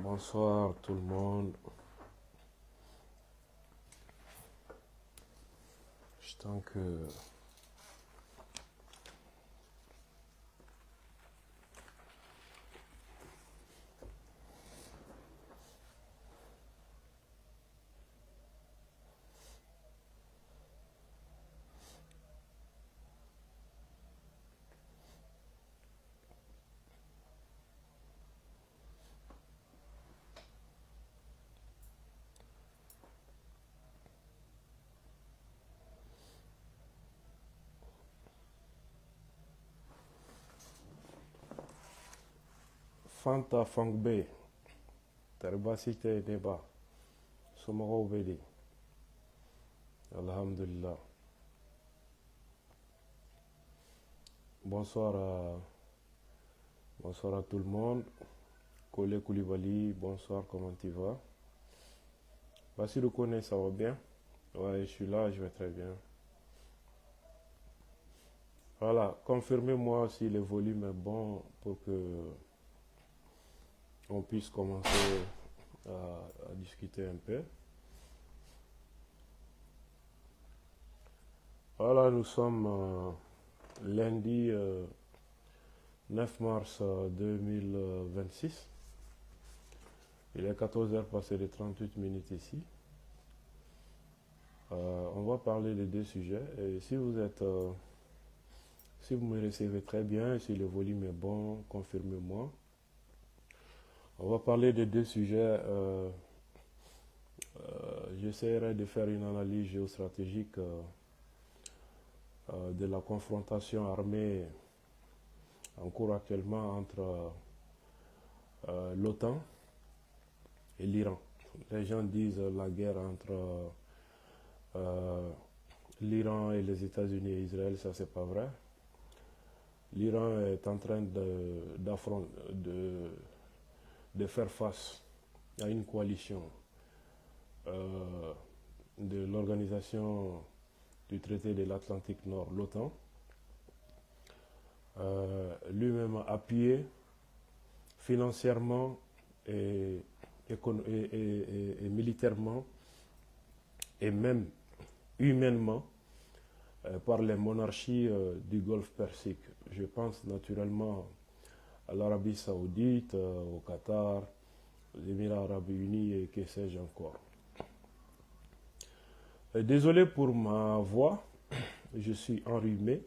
Bonsoir tout le monde. Je tant que Fanta Fangbe, Tarbasite Deba, Somoro Bedi. Alhamdulillah. Bonsoir bonsoir à tout le monde. Kole Koulibaly, bonsoir, comment tu vas? Bassi le connaît, ça va bien? Ouais, je suis là, je vais très bien. Voilà, confirmez-moi si le volume est bon pour que on puisse commencer à discuter un peu. Voilà, nous sommes lundi 9 mars 2026. Il est 14 heures passées de 38 minutes ici. On va parler de deux sujets. Et si vous me recevez très bien, si le volume est bon, confirmez-moi. On va parler de deux sujets. J'essaierai de faire une analyse géostratégique de la confrontation armée en cours actuellement entre l'OTAN et l'Iran. Les gens disent la guerre entre l'Iran et les États-Unis et Israël, ça c'est pas vrai. L'Iran est en train de faire face à une coalition euh, de l'organisation du traité de l'Atlantique Nord, l'OTAN, lui-même appuyé financièrement et militairement et même humainement par les monarchies du Golfe Persique. Je pense naturellement à l'Arabie Saoudite, au Qatar, aux Émirats Arabes Unis et que sais-je encore. Désolé pour ma voix, je suis enrhumé.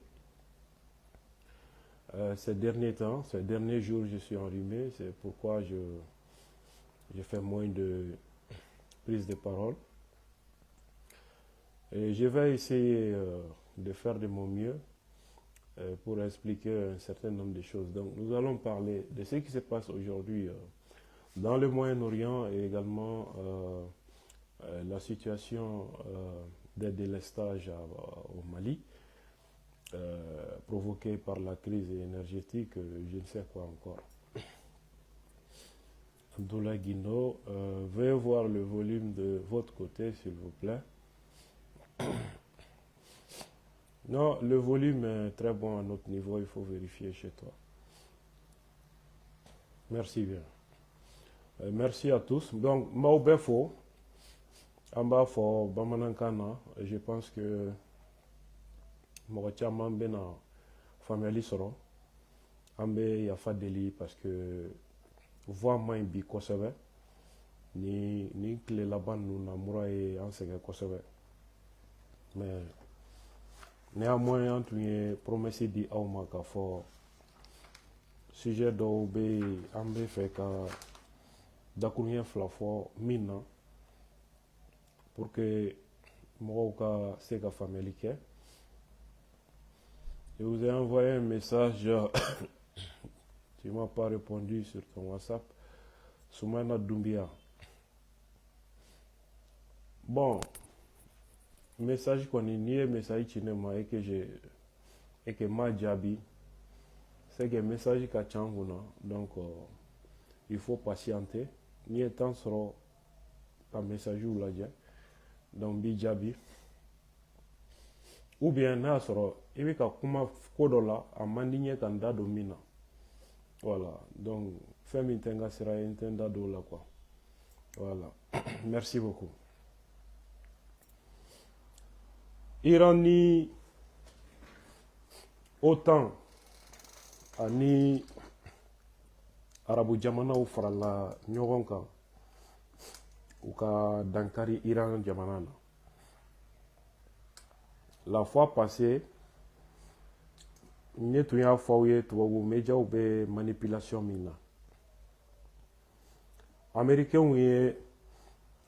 Ces derniers temps, ces derniers jours, je suis enrhumé. C'est pourquoi je fais moins de prise de parole. Et je vais essayer de faire de mon mieux pour expliquer un certain nombre de choses. Donc, nous allons parler de ce qui se passe aujourd'hui dans le Moyen-Orient et également la situation des délestages au Mali, provoquée par la crise énergétique, je ne sais quoi encore. Abdoulaye Guino, veuillez voir le volume de votre côté, s'il vous plaît. Non, le volume est très bon à notre niveau, il faut vérifier chez toi. Merci bien. Merci à tous. Donc, Maubefo, Amba for Bamanankana, je pense que Morachaman Bena Family Soro, Ambe Yafa Deli, parce que voix moins bi kosebe, ni clé là-bas nous n'amoura et en sega kosebe. Mais néanmoins, tu es promesse di Auma Kafo, sujet d'Obe, Ambe fait que Dakounien Flafo, Mina, pour que Moroka Sega Family Care. Je vous ai envoyé un message, tu ne m'as pas répondu sur ton WhatsApp, Soumana Doumbia. Bon, message qu'on est nié, message chinema et que ma jabi, c'est que message ka changuna, donc il faut patienter. Ni étant sera pas message ou la donc bi jabi. Ou bien n'a sera, il y a kuma kodola a mandigné kanda domina. Voilà, donc fɛn min tɛ n ka sira ye n tɛ n da don o la quoi. Voilà. Merci beaucoup. Iran ni OTAN ani arabu jamanaw farala ɲɔgɔn kan u ka dankari Iran jamana na. La fois passée, ne tun y'a fɔ aw ye tubabu médiaw bɛ manipulation min na. Américains ye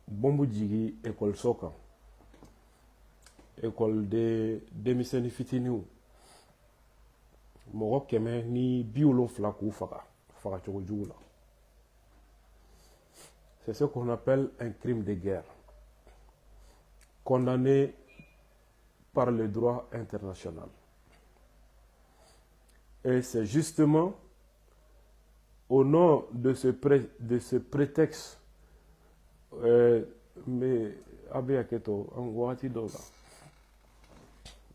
bombe jigi école kan. École de denmisɛnnin fitininw. Mɔgɔ 170 k'u faga cogo jugu la. C'est ce qu'on appelle un crime de guerre, condamné par le droit international. Et c'est justement au nom de ce prétexte, mais abe aketo en wati dɔw la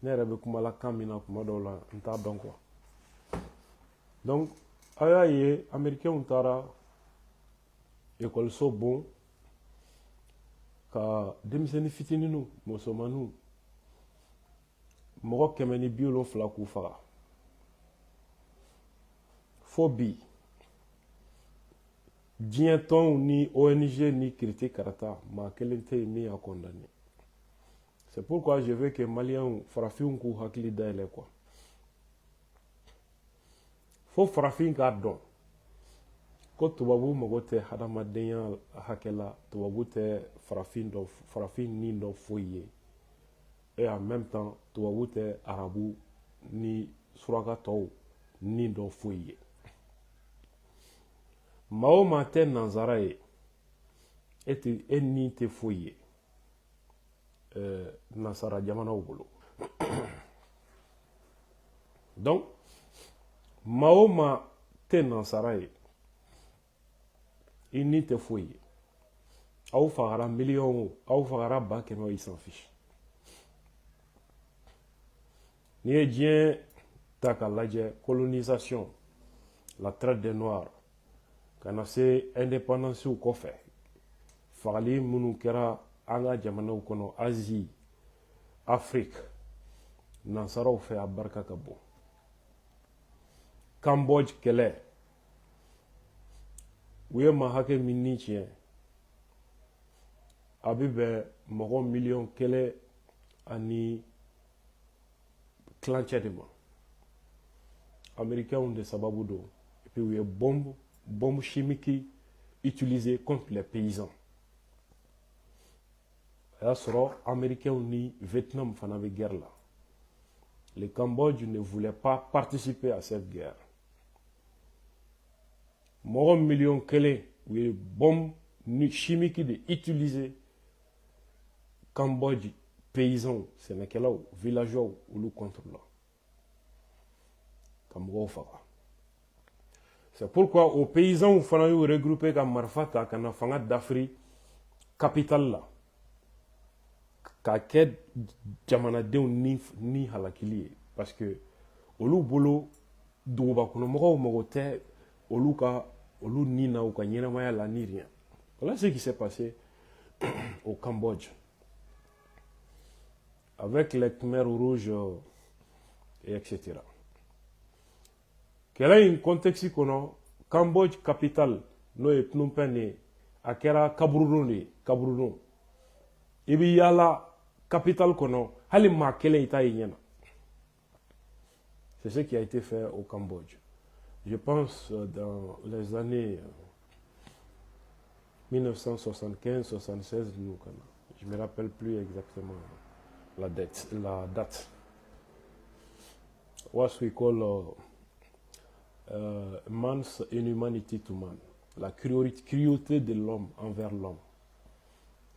ne yɛrɛ bɛ kuma la kan min na kuma dɔw la n t'a dɔn quoi. Donc a y'a ye américains taara école bon ka denmisɛnnin fitininw musomaninw mɔgɔ 170 k'u faga fo bi diɲɛ tɔnw ni ONG ni kiriti karata maa kelen tɛ yen min y'a condamné. C'est pourquoi je veux que Maliens farafinw k'u hakili dayɛlɛ quoi. Fo farafin k'a dɔn ko tubabu mago tɛ hadamadenya hakɛ la, tubabu tɛ farafin nin dɔ foyi ye, et en même temps tubabu tɛ arabu ni suraka tɔw nin dɔ foyi ye. Maa o maa tɛ nanzara ye e nin tɛ foyi ye nasara jamanaw bolo. Donc maa o maa tɛ nansara ye i nin tɛ foyi ye. Aw fagara miliyɔn o aw fagara 100,000 i s'en fiche. N'i ye diɲɛ ta k'a lajɛ colonisation, la traite des noirs, ka na se indépendance kɔfɛ fagali minnu kɛra an ka jamanaw kɔnɔ Asie, Afrique, nansaraw fɛ a barika ka bon. Cambodge kɛlɛ u ye maa hakɛ min ni tiɲɛ a bɛ bɛn mɔgɔ 1,000,000 ani tilancɛ de ma. Américains de sababu don et puis u ye bombe chimique utilisée contre les paysans. A y'a sɔrɔ Américains ni Vietnam fana bɛ guerre la. Le Cambodge ne voulait pas participer à cette guerre. Mɔgɔ 1,000,000 u ye bombe chimique de utiliser Cambodge paysans, sɛnɛkɛlaw, villageois olu contre la. Ka mɔgɔw faga. C'est pourquoi aux paysans fana y'u regrouper ka marifa ta ka na fanga d'Afrique capitale la. K'a kɛ jamanadenw ni halakili ye. Parce que olu bolo dugubakɔnɔmɔgɔw mago tɛ olu ni na u ka ɲɛnamaya la ni rien. Voilà ce qui s'est passé au Cambodge. Avec les Khmers rouges et etc. Kɛlɛ in contexte kɔnɔ Cambodge capitale n'o ye Phnom Penh ye a kɛra kaburudon de ye, kaburudon. I bɛ yaala capitale kɔnɔ hali maa kelen i t'a ye ɲɛna. C'est ce qui a été fait au Cambodge. Je pense dans les années 1975-76, je ne me rappelle plus exactement la date. What we call man's inhumanity to man, la cruauté de l'homme envers l'homme.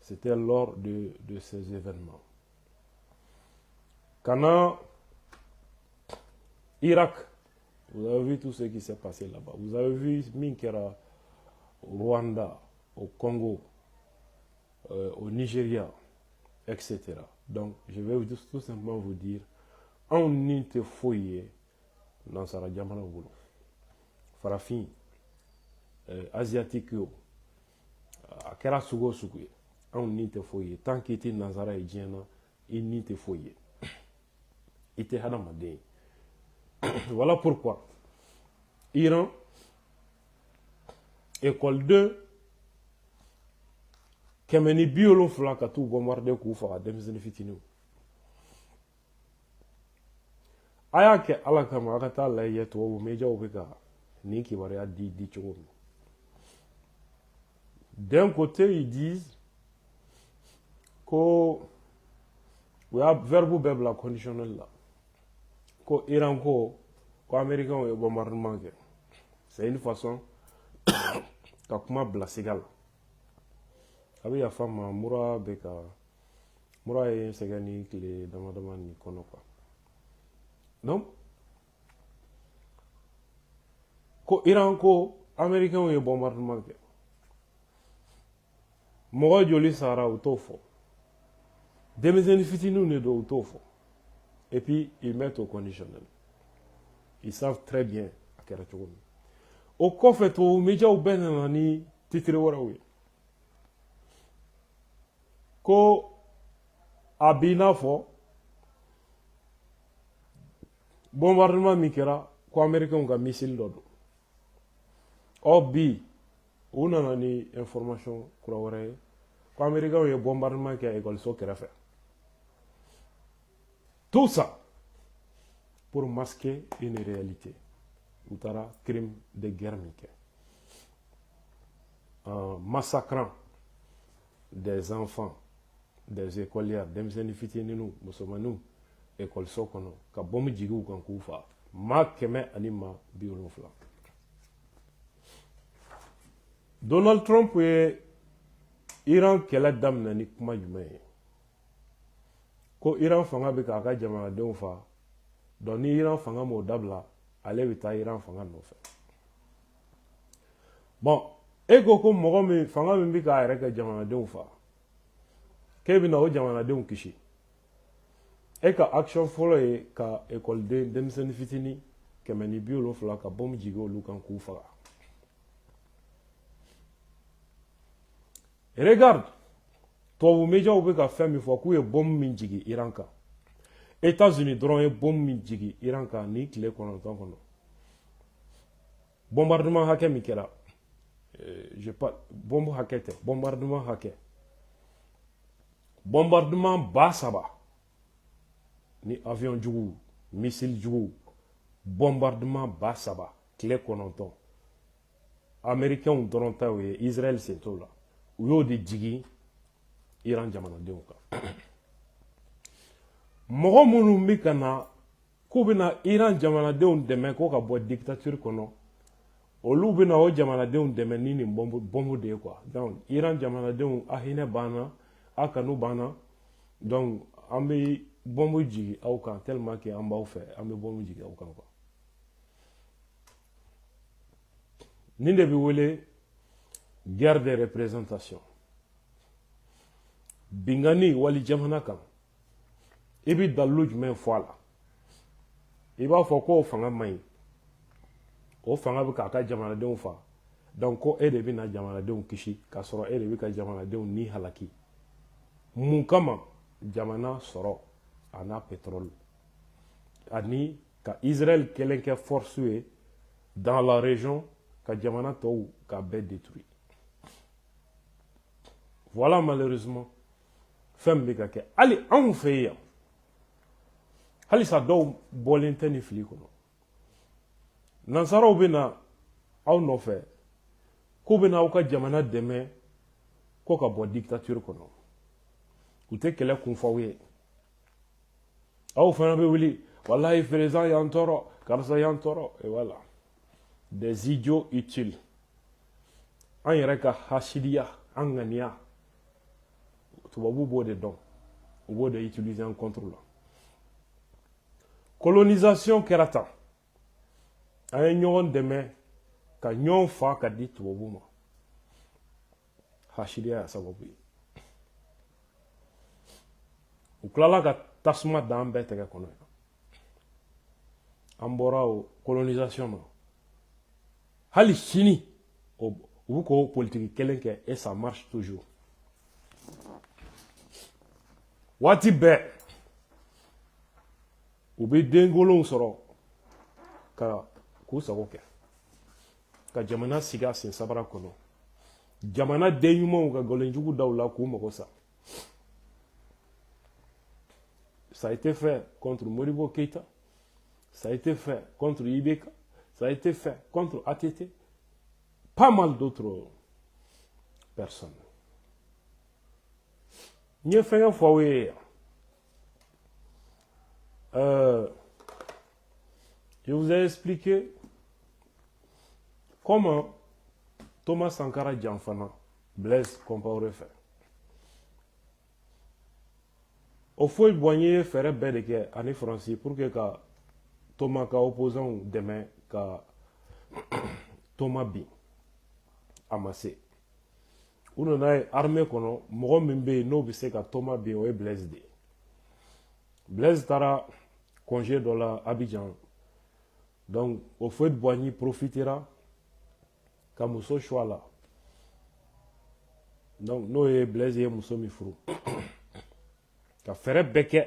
C'était lors de ces événements. Quand Irak, vous avez vu tout ce qui s'est passé là-bas. Vous avez vu Minkera au Rwanda, au Congo, au Nigeria, etc. Donc, je vais tout simplement vous dire, on n'était fouillé dans sa jamana bolo. Farafin, asiatique yo a kɛra sugu o sugu ye anw ni tɛ foyi ye tant que i tɛ nanzara ye diɲɛ na i ni tɛ foyi ye i tɛ hadamaden ye voilà pourquoi Iran école 2 kɛmɛ ni 70 ka t'u bombarder k'u faga denmisɛnnin fitiniw a y'a kɛ ala kama a ka taa lajɛ tubabu mejaw bɛ ka nin kibaruya di cogo min d'un côté ils disent ko u y'a verbe bɛɛ bila conditionnel la ko Iran ko américains ye bombardement kɛ c'est une façon ka kuma bila siga la a bɛ yafa ma mura ye sɛgɛn ni tile damadama ni kɔnɔ quoi donc ko Iran ko américains ye bombardement kɛ mɔgɔ joli sara u t'o fɔ denmisɛnnin fitininw de don u t'o fɔ et puis ils mettent au conditionnel ils savent très bien a kɛra cogo min o kɔfɛ tubabu mejaw bɛɛ nana ni titiri wɛrɛw ye ko a b'i n'a fɔ bombardement min kɛra ko américains ka missile dɔ don ɔ bi u nana ni information kura wɛrɛ ye ko américains ye bombardement kɛ école-so kɛrɛfɛ tout ça pour masquer une réalité u taara crime de guerre min kɛ en massacrant des enfants des écolières denmisɛnnin fitininw musomaninw école-so kɔnɔ ka bɔmu jigi u kan k'u faga maa 170 Donald Trump ye Iran kɛlɛ daminɛ ni kuma jumɛn ye ko Iran fanga bɛ k'a ka jamanadenw faga donc ni Iran fanga m'o dabila ale bɛ taa Iran fanga nɔfɛ bon e ko mɔgɔ min fanga min bɛ k'a yɛrɛ kɛ jamanadenw faga k'e bɛna o jamanadenw kisi e ka action fɔlɔ ye ka écoleden denmisɛnnin fitinin 170 ka bɔmu jigi olu kan k'u faga regarde tubabu mejaw bɛ ka fɛn min fɔ k'u ye bɔmu min jigi Iran kan États-Unis dɔrɔn ye bɔmu min jigi Iran kan ni tile 9 kɔnɔ bombardement hakɛ min kɛra bɔmu hakɛ tɛ bombardement hakɛ bombardement 3,000 ni avion jugu missile jugu bombardement 3,000 tile 9 américains dɔrɔn ta ye Israël sen t'o la u y'o de jigi Iran jamanadenw kan mɔgɔ minnu bɛ ka na k'u bɛna Iran jamanadenw dɛmɛ ko ka bɔ dictature kɔnɔ olu bɛna o jamanadenw dɛmɛ ni nin bɔnbu de ye quoi donc Iran jamanadenw a hinɛ banna a kanu banna donc an bɛ bɔnbu jigi aw kan tellement que an b'aw fɛ an bɛ bɔnbu jigi aw kan quoi nin de bɛ wele guerre de représentation bingani wali jamana kan i bɛ dalilu jumɛn fɔ a la i b'a fɔ ko o fanga man ɲi o fanga bɛ k'a ka jamanadenw faga donc ko e de bɛna jamanadenw kisi k'a sɔrɔ e de bɛ ka jamanadenw ni halaki mun kama jamana sɔrɔ a n'a pétrole ani ka Israël kɛlɛ kɛ force ye dans la région ka jamana tɔw k'a bɛɛ détruire voilà malheureusement fɛn min bɛ ka kɛ hali anw fɛ yan halisa dɔw bɔlen tɛ ni fili kɔnɔ nansaraw bɛ na aw nɔfɛ k'u bɛ na aw ka jamana dɛmɛ ko ka bɔ dictature kɔnɔ u tɛ kɛlɛ kun f'aw ye aw fana bɛ wuli walahi président y'an tɔɔrɔ karisa y'an tɔɔrɔ et voilà des idiots utiles an yɛrɛ ka hasidiya an ŋaniya tubabu b'o de dɔn u b'o de utiliser en contre la colonisation kɛra tan an ye ɲɔgɔn dɛmɛ ka ɲɔgɔn fa ka di tubabu ma hasidiya y'a sababu ye u tilala ka tasuma da an bɛɛ tɛgɛ kɔnɔ an bɔra o colonisation na hali sini Ou ko politique quelqu'un et ça marche toujours. Wati be ou be dengolon soro ka ku sago kɛ ka jamana siga sen sabara kɔnɔ jamana den ɲumanw ka gɔlɛnjugu daw la k'u mago sa. Ça a été fait contre Modibo Keïta, ça a été fait contre Ibeka, ça a été fait contre ATT, pas mal d'autres personnes. Je vous ai expliqué comment Thomas Sankara Dianfana, Blaise Compaoré fait. Au faut boigner faire belle que année française pour que Thomas ka opposant demain ka Thomas bi amassé. On a armée kono mogo mimbe no bise ka Thomas bi o Blaise de. Blaise tara congé dans la Abidjan. Donc au faut boigner profitera ka muso choix là. Donc no e Blaise e muso mi furu. Ka fere beke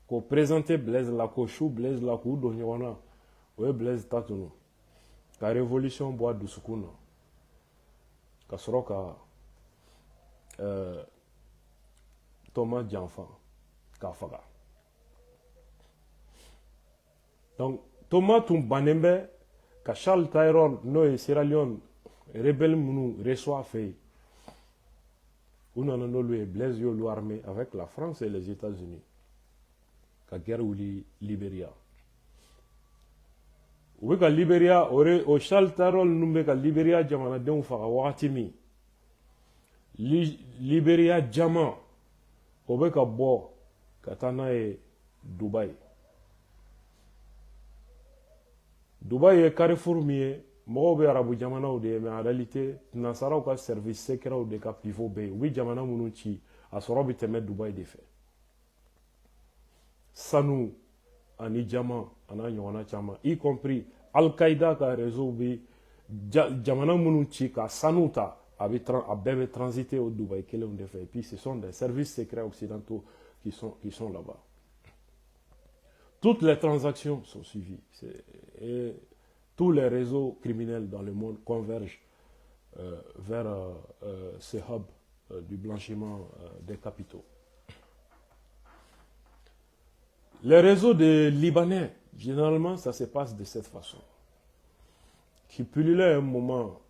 ko présenter Blaise la ko chou Blaise la ko do nyona o Blaise tatuno ka révolution bois du sukuna ka soroka Thomas Dianfan ka faga. Donc Thomas Tumbanembe ka Charles Taylor no e Sierra Leone rebelle munu reçoit fait. On a un Blaise yo armé avec la France et les États-Unis. La guerre ou Libéria. Ou que Libéria aurait au Charles Tarol numbe ka Libéria jamana den fa wakatimi. Libéria jama ou ka bo katana e Dubaï. Dubaï est carrefour mié. Moi, arabu jamana ou de mais en réalité nasara ou ka service secret ou de ka pivot be oui jamana munuchi a sorobi teme Dubaï de fait sanu ani jama ana nyona chama y compris Al-Qaïda ka réseau bi jamana munuchi ka sanuta a bébé transité au Dubaï qu'elle on de fait et puis ce sont des services secrets occidentaux qui sont là-bas. Toutes les transactions sont suivies et tous les réseaux criminels dans le monde convergent vers ce hub du blanchiment des capitaux. Les réseaux des Libanais, généralement, ça se passe de cette façon. Qui pullulaient un moment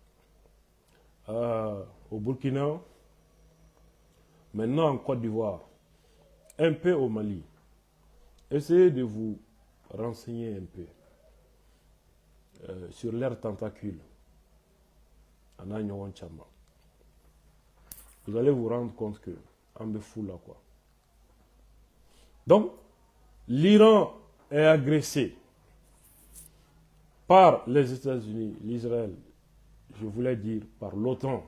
au Burkina, maintenant en Côte d'Ivoire, un peu au Mali. Essayez de vous renseigner un peu. Sur leurs tentacules en Agnon Chama. Vous allez vous rendre compte que on est fou là quoi. Donc, l'Iran est agressé par les États-Unis, l'Israël, je voulais dire par l'OTAN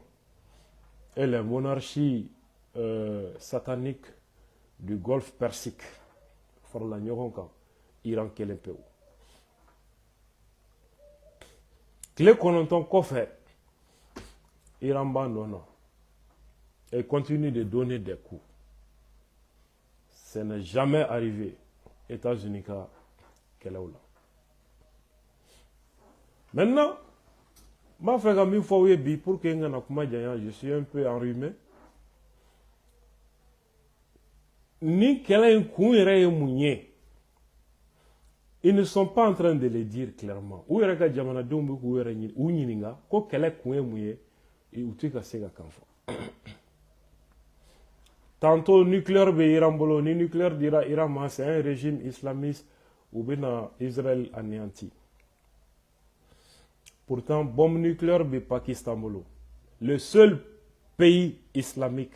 et les monarchies sataniques du Golfe Persique. Iran Kelepeu. Clé Kononton Kofé, Iran Bandona, et continue de donner des coups. Ce n'est jamais arrivé, États-Unis, qu'elle est là. Maintenant, je suis un peu enrhumé. Ni qu'elle est un coup, ils ne sont pas en train de le dire clairement. Où est le Jamana Dombu, où est le Unininga, quoi qu'elle est coué mouillé, et où tu as sega kanfo. Tantôt nucléaire be Irambolo, ni nucléaire dira Iran, c'est un régime islamiste ou bien Israël anéanti. Pourtant, bombe nucléaire be Pakistan bolo. Le seul pays islamique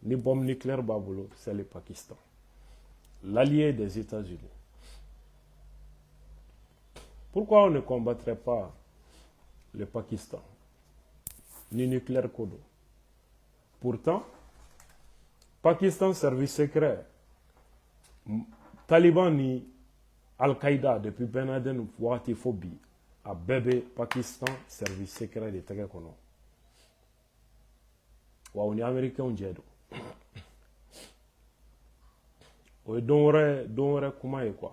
ni bombe nucléaire babolo, c'est le Pakistan. L'allié des États-Unis. Pourquoi on ne combattrait pas le Pakistan, ni nucléaire Kodo? Pourtant, Pakistan service secret, Taliban ni Al-Qaïda depuis Ben Laden Watifobi a bɛɛ bɛ Pakistan service secret de tɛgɛ kɔnɔ wa u ni américain jɛ don o ye don wɛrɛ kuma ye quoi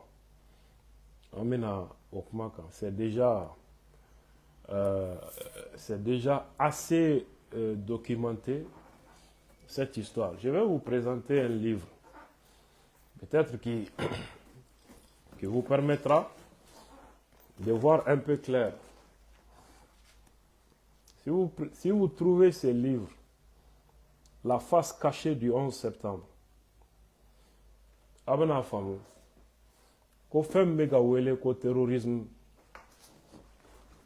an bɛna o kuma kan c'est déjà assez documenté cette histoire. Je vais vous présenter un livre peut-être qui vous permettra de voir un peu clair. Si vous trouvez ce livre, La face cachée du 11 septembre, abana famu ko fɛn bɛ ka wele ko terrorisme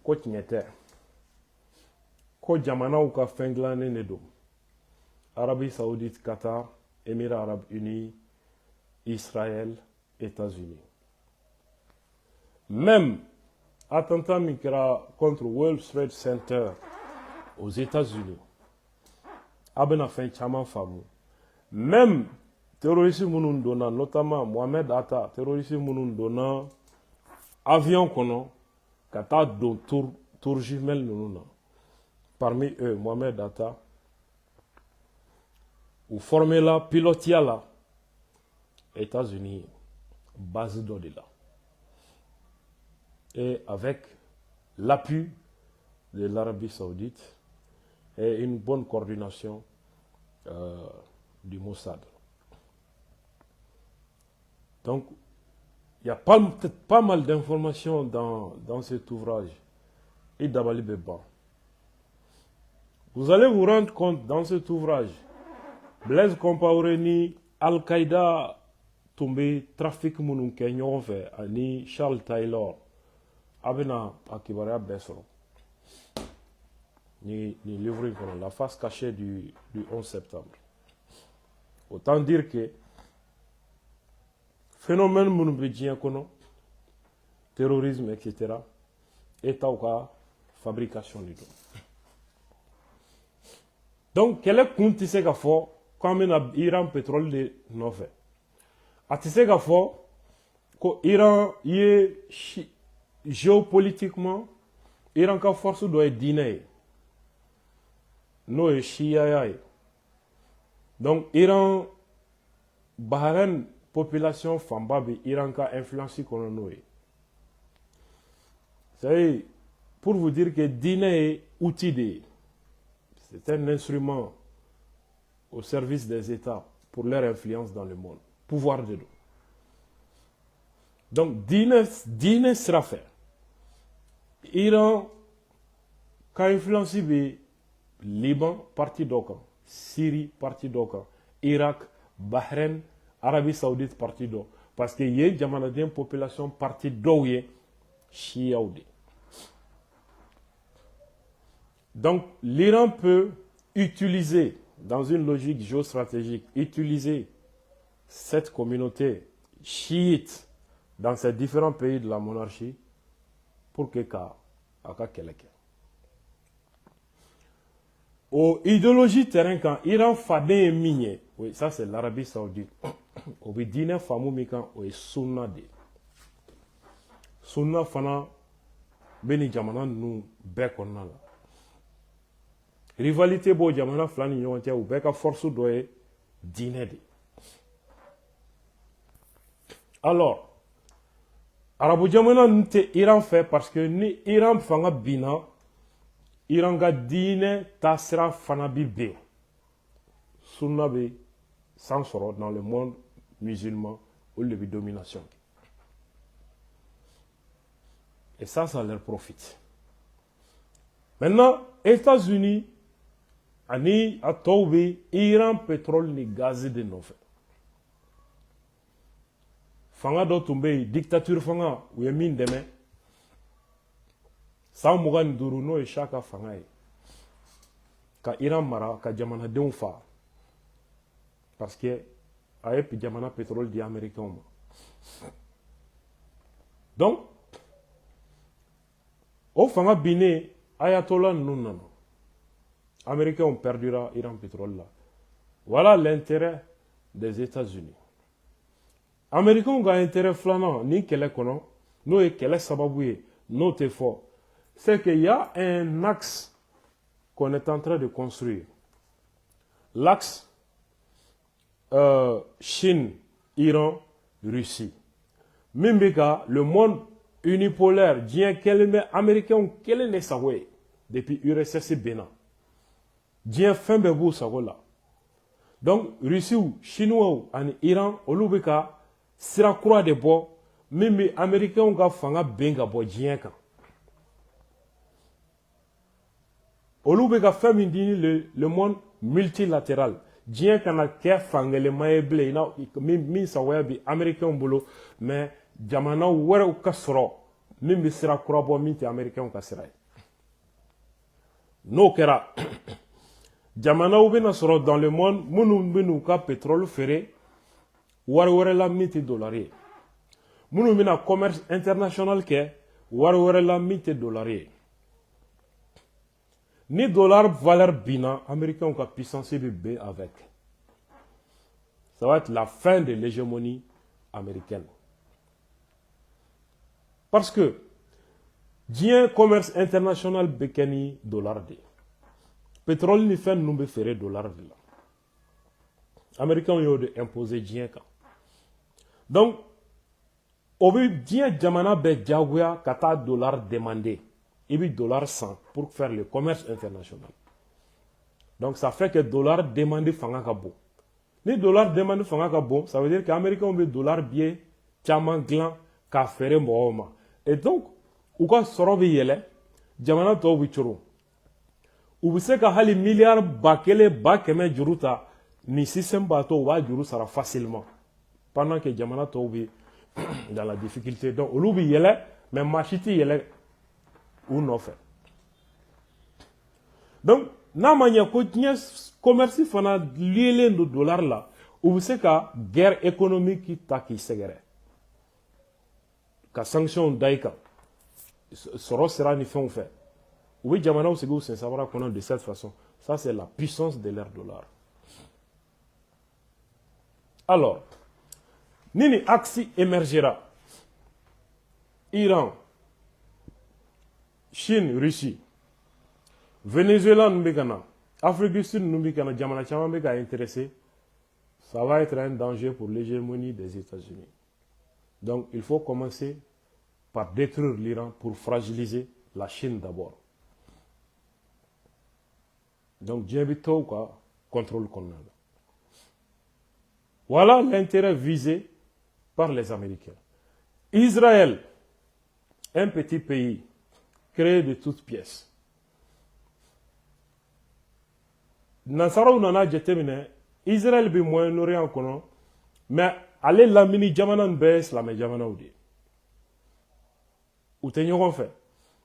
ko tiɲɛ tɛ ko jamanaw ka fɛn dilannen de don Arabie Saoudite, Qatar, Émirats Arabes Unis, Israël, États-Unis. Même attentat min kɛra contre World Trade Center aux États-Unis a bɛna fɛn caman faamu. Même terroristes minnu donna, notamment Mohamed Atta, terroristes minnu donna avion kɔnɔ ka taa don tour jumelle ninnu na. Parmi eux, Mohamed Atta, ou formé la, pilotia la, États-Unis, base dɔ de la. Et avec l'appui de l'Arabie Saoudite et une bonne coordination du Mossad. Donc, il y a peut-être pas mal d'informations dans cet ouvrage. Et Dabali Beba. Vous allez vous rendre compte dans cet ouvrage, Blaise Compaoré ni Al-Qaïda tombé trafic munun kenyon fait ani Charles Taylor abena akibaria besoro. Ni livre La face cachée du 11 septembre. Autant dire que phénomène mounbridien kono, terrorisme, etc., est au cas fabrication du dos. Donc, quel est le compte qui faut quand même Iran pétrole de neuf? A tu sais qu'il faut que Iran est géopolitiquement, Iran ka force doit être dîner. Nous est Shia. Donc, Iran, Bahreïn, population Fambabi, Iran ka influence qu'on a. C'est pour vous dire que dîner est outil c'est un instrument au service des États pour leur influence dans le monde. Pouvoir de l'eau. Donc, dîner sera fait. Iran, quand influence Liban, partie d'Okan. Syrie, partie d'Okan. Irak, Bahreïn, Arabie Saoudite, partie d'Okan. Parce qu'il y a une population partie d'Okan. Chiaoudi. Donc, l'Iran peut utiliser, dans une logique géostratégique, utiliser cette communauté chiite dans ces différents pays de la monarchie pour que aka keleke. Au idéologie terrain quand Iran fade et minier, oui, ça c'est l'Arabie Saoudite. Au bidine famu mikan au sunna de. Sunna fana beni jamana nu bekonna la. Rivalité bo jamana flani nyonte ou beka force doye dîner de. Alors, Arabu jamana nte Iran fait parce que ni Iran fanga bina, Iran ga dîner tasra fana bibe. Sunna be sans sort dans le monde musulman où il y a domination. Et ça leur profite. Maintenant, États-Unis, ani a tawbe Iran pétrole ni gaz de nofe. Fanga do tumbe dictature fanga ou yemin deme. Sa mugan duru no e shaka fanga e. Ka Iran mara ka jamana den fa. Parce que aye pi jamana pétrole di américain. Donc au fanga bine ayatollah nunano. Américains ont perdu Iran pétrole là. Voilà l'intérêt des États-Unis. Américains ont un intérêt flanant, ni qu'elle est kono, nous et qu'elle est sababouye, nous te fort. c'est qu'il y a un axe qu'on est en train de construire. L'axe Chine, Iran, Russie. Mimbeka, le monde unipolaire, bien qu'elle américain, qu'elle n'est pas depuis URSS Bénin. Bien fin de vous, ça là. Donc, Russie ou Chinois ou Iran, au Lubeka, sera croix de bois, même les Américains ont fanga benga bo bien quand. Au Lubeka, fait le monde multilatéral. Bien qu'on a qu'à faire les mailles blés, même ça ouais bi Américain boulot, mais jamana ouera ou kasro, même sera croix bois minti Américain ou kasra. No kera. Jamana ou bien sera dans le monde, mounou ka pétrole ferré, ouera la minti dollarier. Mounou bina commerce international ke, ouera la minti dollarier. Ni dollar valeur bina, Américain ou puissance B avec. Ça va être la fin de l'hégémonie américaine. Parce que, bien commerce international bekeni dollar de. Pétrole ni fin nous faire dollar de là. Américains ont de imposer bien quand. Donc, au bout bien jamana be jaguya kata dollar demandé. Et puis dollar 100 pour faire le commerce international. Donc ça fait que dollar demandé fanga kabo. Ni dollar demandé fanga kabo, ça veut dire que les Américains ont dollar bien, chaman glan, ka faire mohoma. Et donc, ou ka sorobi yele, jamana to wichuru. Ou se ka hali milliard bakele bakeme juruta, ni système bateau wa juru sera facilement. Pendant que jamana to bi dans la difficulté. Donc, ou bi yele, mais machiti yele, ou non fait. Donc, na mania ko tiens commerce fana lié le dollar là, ou c'est ka guerre économique qui ta qui segere. Ka sanction daika. Soro sera ni fait. Oui, jamana ou segou c'est savoir qu'on de cette façon. Ça c'est la puissance de leur dollar. Alors, nini axi émergera. Iran, Chine, Russie, Venezuela, Numbikana, Afrique du Sud, Numbikana, Jamana Chamambeka intéressé, ça va être un danger pour l'hégémonie des États-Unis. Donc il faut commencer par détruire l'Iran pour fragiliser la Chine d'abord. Donc Djebito, quoi, contrôle qu'on a. Voilà l'intérêt visé par les Américains. Israël, un petit pays créé de toutes pièces. Nasara nana jetemine Israël bi Moyen-Orient kono mais ale lamini jamana be islamé jamana udi ou te ñogon fait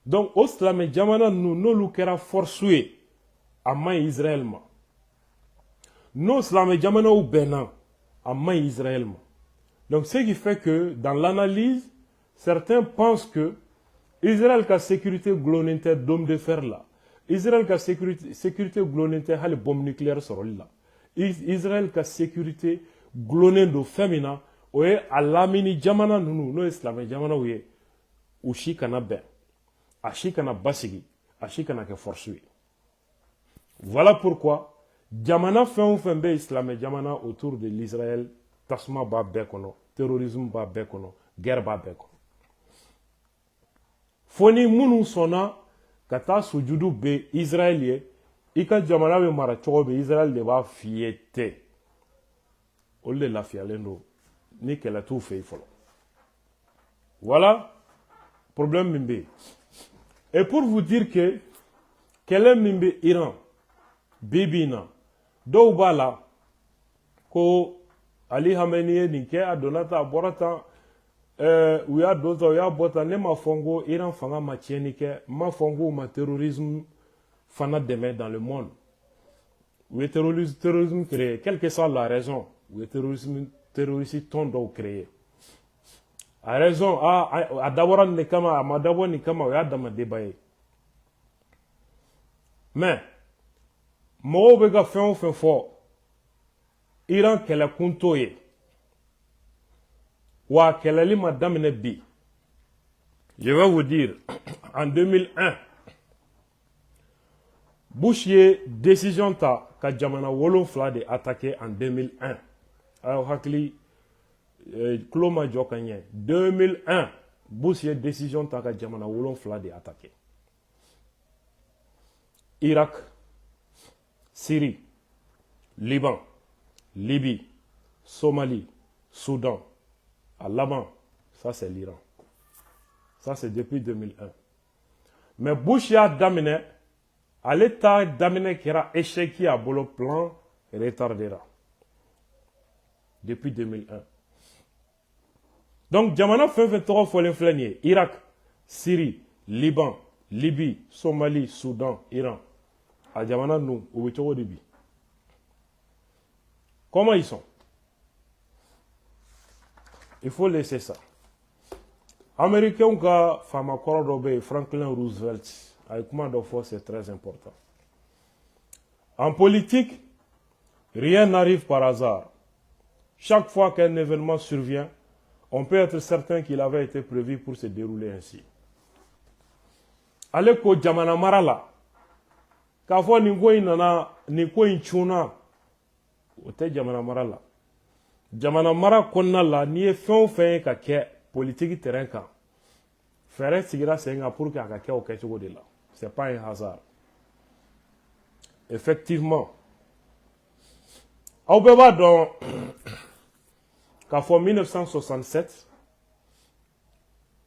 donc au islamé jamana nous nolu kera forcé à main Israël ma non islamé jamana ou benin à main Israël ma donc ce qui fait que dans l'analyse certains pensent que Israël a sécurité gloninte d'homme de fer là. Israël a sécurité gloninte hali bombe nucléaire sur là. Israël a sécurité gloninte de féminin oye alamini jamana nunu no islamé jamana oye ushi kana ben. Ashi kana basigi, ashi kana ke forcé. Voilà pourquoi jamana fin be islamé jamana autour de l'Israël tasma ba bekono, terrorisme ba bekono, guerre ba bekono. Foni munu sona kata sujudu be Israël ika jamana be mara chogo be Israël de ba fiete olle la fialendo ni kela tout fait folo. Voilà problème mimbe. Et pour vous dire que quel est mimbe Iran bibina do bala ko Ali Khamenei ni ke adonata borata ou ya d'autres ya bota ne ma fongo Iran fanga ma tienike ma fongo ma terrorisme fana demain dans le monde ou terrorisme créé quelle que soit la raison ou terrorisme tondo créé a raison a d'abord ne kama ma d'abord ni kama ya dama débat mais mo be ga fin fort Iran kela kuntoye wa kelali madame ne bi Je vais vous dire, en 2001, Bush ye décision ta ka jamana wolonfila de attaqué en 2001. Alors hakili kulo ma jɔ ka ɲɛ 2001 Bush ye décision ta ka jamana wolonfila de attaqué. Irak, Syrie, Liban, Libye, Somalie, Soudan, à Laban, ça c'est l'Iran. Ça c'est depuis 2001. Mais Bush a daminé, à l'état daminé qui a échec à bolo plan retardera. Depuis 2001. Donc, Jamana fait 23 fois l'inflanier. Irak, Syrie, Liban, Libye, Somalie, Soudan, Iran. À Jamana, nous, au début. Comment ils sont? Il faut laisser ça. Américains qui fama korodobe Franklin Roosevelt avec comment de fois c'est très important. En politique, rien n'arrive par hasard. Chaque fois qu'un événement survient, on peut être certain qu'il avait été prévu pour se dérouler ainsi. Ale ko jamana mara la k'a fɔ nin ko in nana nin ko in cunna o tɛ jamana mara la. Jamana mara kɔnɔna la n'i ye fɛn o fɛn ye ka kɛ politique terrain kan fɛɛrɛ sigira sen kan pour que a ka kɛ o kɛcogo de la. C'est pas un hasard. Effectivement, aw bɛɛ b'a dɔn k'a fɔ 1967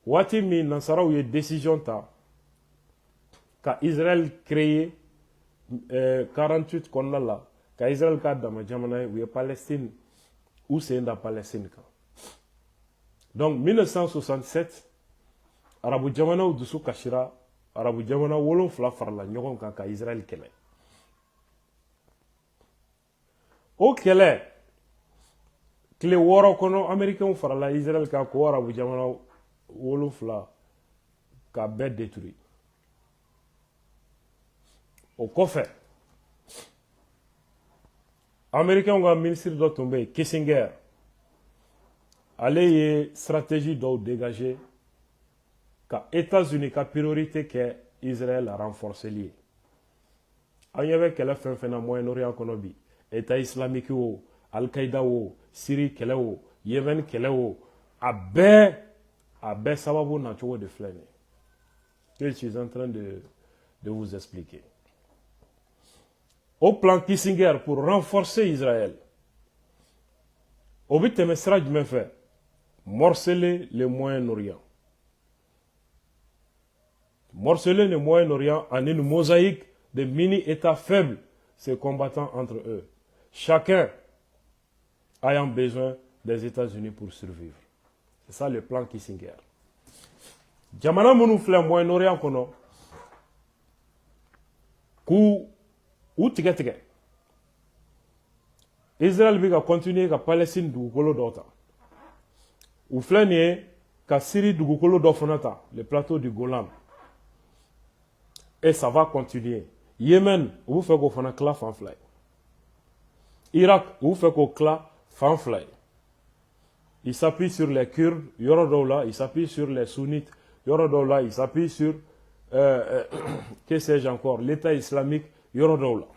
waati min nansaraw ye décision ta ka Israël créer 48 kɔnɔna la ka Israël ka dama jamana ye u ye Palestine u sen da Palestine kan. Donc 1967 arabu jamanaw dusu kasira arabu jamana wolonfila farala ɲɔgɔn kan ka Israël kɛlɛ. O kɛlɛ tile 6 kɔnɔ américains farala Israël kan ko arabu jamana wolonfila ka bɛɛ détruire. O kɔfɛ américains ka ministre dɔ tun bɛ yen Kissinger ale ye stratégie dɔw dégager ka États-Unis ka priorité kɛ Israël a renforceli ye. An ɲɛ bɛ kɛlɛ fɛn fɛn na Moyen-Orient kɔnɔ bi État islamique o Al-Qaïda o Syrie kɛlɛ o Yémen kɛlɛ o a bɛɛ sababu nacogo de filɛ nin ye. Je suis en train de vous expliquer. Au plan Kissinger pour renforcer Israël, au but de sera jumɛn fɛ morceler le Moyen-Orient. Morceler le Moyen-Orient en une mosaïque de mini-États faibles se combattant entre eux, chacun ayant besoin des États-Unis pour survivre. C'est ça le plan Kissinger. Jamana minnu filɛ Moyen-Orient kɔnɔ k'u tigɛ. Israël bɛ ka continuer ka Palestine dugukolo dɔ ta. U filɛ nin ye ka Syrie dugukolo dɔ fana ta, le plateau du Golan. Et ça va continuer. Yémen, u bɛ fɛ k'o fana tila fan fila ye. Irak, u bɛ fɛ k'o tila fan fila ye. Il s'appuie sur les Kurdes, yɔrɔ dɔw la, il s'appuie sur les sunnites, yɔrɔ dɔw la, il s'appuie sur que sais-je encore, l'État islamique, yɔrɔ dɔw la.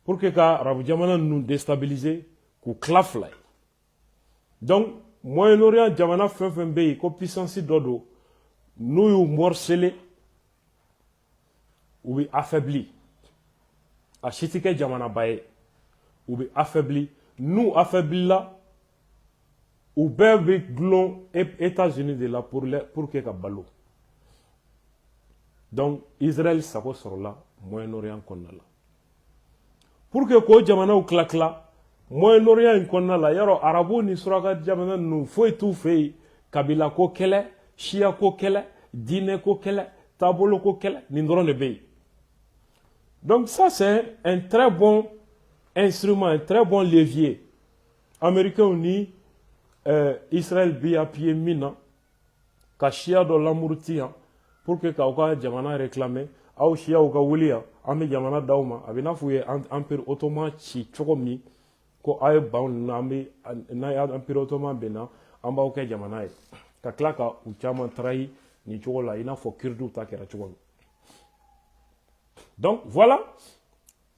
Pour que ka arabu jamana nous déstabiliser k'u tila fila ye. Donc Moyen-Orient jamana fɛn fɛn bɛ yen ko puissance dɔ don n'u y'u morceler u bɛ affaibli a si tɛ kɛ jamanaba ye u bɛ affaibli n'u affaiblila u bɛɛ bɛ gulon États-Unis de la pour que ka balo. Donc Israël sago sɔrɔla Moyen-Orient kɔnɔna la. Pour que ko jamanaw tila Moyen-Orient in kɔnɔna la yɔrɔ arabu ni suraka jamana ninnu foyi t'u fɛ yen kabila ko kɛlɛ siya ko kɛlɛ diinɛ ko kɛlɛ taabolo ko kɛlɛ nin dɔrɔn de bɛ yen. Donc ça c'est un très bon instrument, un très bon levier. Américains ni Israël bi appuyé min na ka siya dɔ lamuriti yan pour que k'aw ka jamana réclamer aw siyaw ka wuli yan an bɛ jamana d'aw ma a bɛ n'a fɔ u ye empire ottoman ci cogo min ko aw ye ban na an bɛ n'a ye empire ottoman bɛ na an b'aw kɛ jamana ye ka tila ka u caman trahi nin cogo la i n'a fɔ kirdiw ta kɛra cogo min. Donc voilà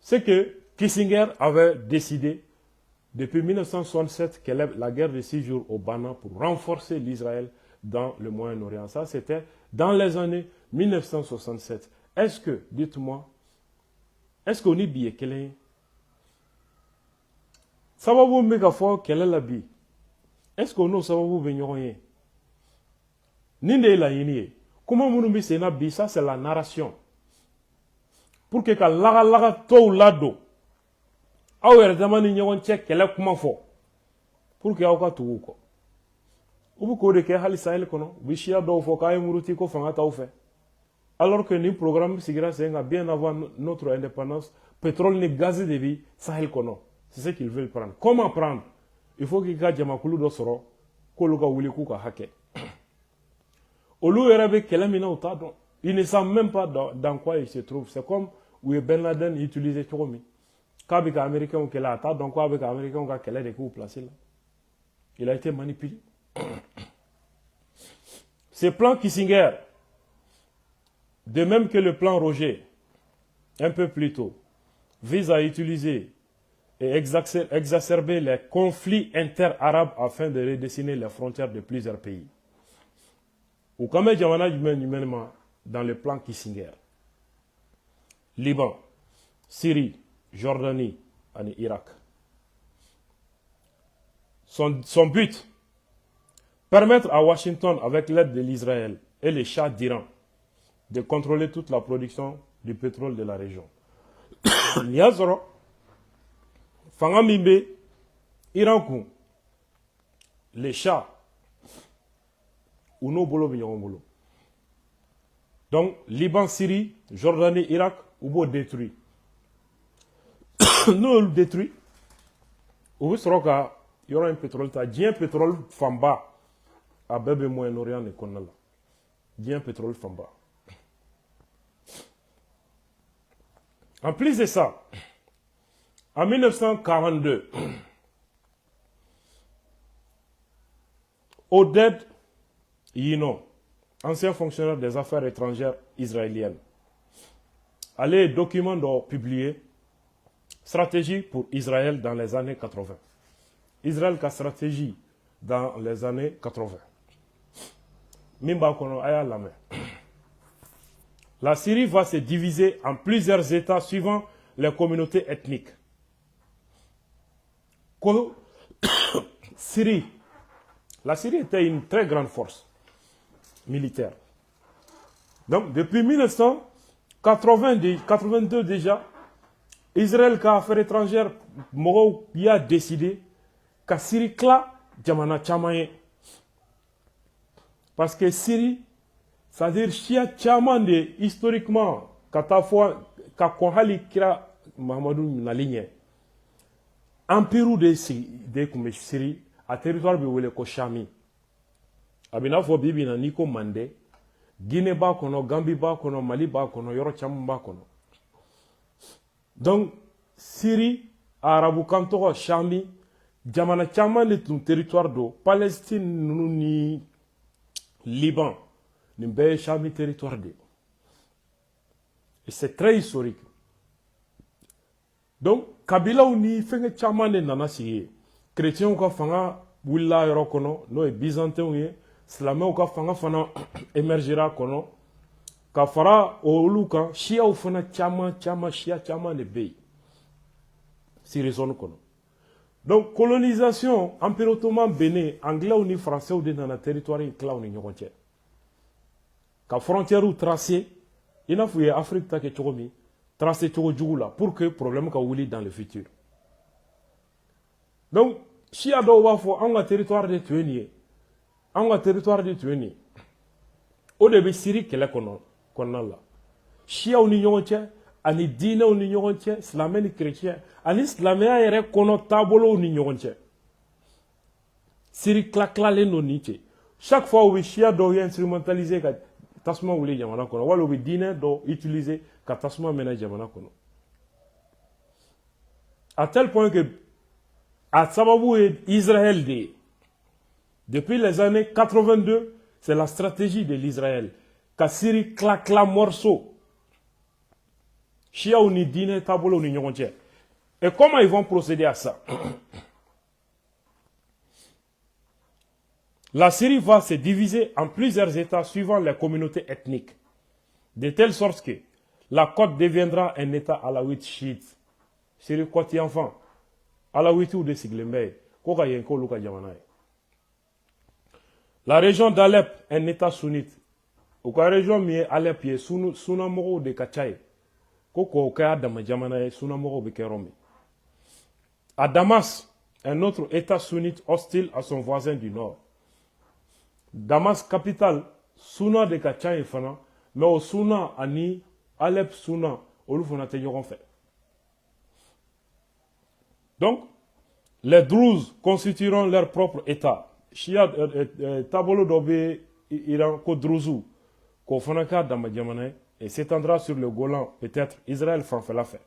ce que Kissinger avait décidé depuis 1967, que la guerre de 6 jours au Bana pour renforcer l'Israël dans le Moyen-Orient. Ça, c'était dans les années 1967. Est-ce que, dites-moi, est-ce qu'on est bien quel sababu mega fo quelle est la bi? Est-ce qu'on a sababu benyoye? Ninde la yini? Comment nous bi sena bi? Ça, c'est la narration. Pour que ka laga to lado. Aw yɛrɛ dama ni ɲɔgɔn cɛ kɛlɛ kuma fɔ pour que aw ka tugu kɔ u bɛ k'o de kɛ hali sahel kɔnɔ u bɛ siya dɔw fɔ k'a ye muruti ko fanga t'aw fɛ alors que nin programme sigira sen kan bien avant notre indépendance pétrole ni gaz de bi sahel kɔnɔ c'est ce qu'ils veulent prendre. Comment prendre? Il faut qu'il ka jamakulu dɔ sɔrɔ k'olu ka wuli k'u ka hakɛ olu yɛrɛ bɛ kɛlɛ min na u t'a dɔn ils ne savent même pas dans quoi ils se trouvent. C'est comme u ye Ben Laden utiliser cogo min. Quand les Américains ont qu'elle donc quoi avec les Américains ont qu'elle est placé là. Il a été manipulé. Ce plan Kissinger, de même que le plan Roger, un peu plus tôt, vise à utiliser et exacerber les conflits inter-arabes afin de redessiner les frontières de plusieurs pays. Ou comme dans le plan Kissinger, Liban, Syrie, Jordanie et Irak. Son but, permettre à Washington, avec l'aide de l'Israël et les Shah d'Iran, de contrôler toute la production du pétrole de la région. Niazoro, Fangamimbe, Iran, les Shah, ou nos bolo bolo. Donc, Liban, Syrie, Jordanie, Irak, ou beau détruit. Nous le détruit. Ou il y aura un pétrole. Il y a un pétrole famba. À Bébé Moyen-Orient et Konala. Il y a un pétrole famba. En plus de ça, en 1942, Oded Yino, ancien fonctionnaire des affaires étrangères israéliennes, a les documents publiés stratégie pour Israël dans les années 80. Israël a stratégie dans les années 80. La Syrie va se diviser en plusieurs États suivant les communautés ethniques. Syrie. La Syrie était une très grande force militaire. Donc, depuis 1982 déjà, Israël, qui a affaires étrangères, il a décidé que Syrie kla jamana chamaye. Parce que Syrie, c'est-à-dire chia chaman de historiquement, katafwa kakohali kira Mahamadou na ligne. Empire de Syrie, à territoire de ko Chami. Abina fo bibi na niko mande, Guinée ba kono, Gambie ba kono, Mali ba kono, Yoro cham ba kono. Donc, Syrie, Arabu Kanto, Chami, Jamana Chaman de ton territoire d'eau, Palestine, ni Liban, ni Chami territoire d'eau. Et c'est très historique. Donc, Kabila ou ni fait Chaman de Nanasi, chrétien ou ka fanga, Willa Yorokono, no et byzantin ou ye, Slamé ou ka fanga fana émergera kono, Kafara ou Luka, Shia ou fana Chama, Shia Chama de Bey. Si raison kono. Donc, colonisation, Empire ottoman bénin, anglais ou ni français ou dans le territoire, il y a une frontière. Quand frontière ou tracée, il y a une Afrique qui est tracé pour que le problème soit dans le futur. Donc, si on a un territoire de Tuénier, un territoire de Tuénier, au début, Syrie, qui est là. Si on a ani diine o ni ɲɔgɔn cɛ silamɛ ni chrétien ani silamɛya yɛrɛ kɔnɔ taabolow ni ɲɔgɔn cɛ Syrie tilatilalen don ni cɛ chaque fois u bɛ siya dɔw ye instrumentaliser ka tasuma wuli jamana kɔnɔ wala u bɛ diinɛ dɔw utiliser ka tasuma mɛnɛ jamana kɔnɔ à tel point que a sababu ye Israël de ye depuis les années 82 C'est la stratégie de l'Israël. Ka Syrie claque la morceau. Chia ou ni dîner tabolo ni nyonche. Et comment ils vont procéder à ça? La Syrie va se diviser en plusieurs États suivant les communautés ethniques, de telle sorte que la côte deviendra un État alawite chiite. Syrie côte enfant, alawite ou de Siglembe, koka yenko luka jamanaye. La région d'Alep, un État sunnite. Ou la région miye Alep ye sunamoro de Kachaye, koko kaya dama jamanaye sunamoro bekerome. À Damas, un autre État sunnite hostile à son voisin du nord. Damas capitale, Suna de Kachaye fana, mais au Suna ani Alep Suna, au fana te yoron fait. Donc, les Druzes constitueront leur propre État. Shia tabolo dobe Iran ko Druzu, ko fana ka dama jamanaye, et s'étendra sur le Golan, peut-être Israël fait la fait.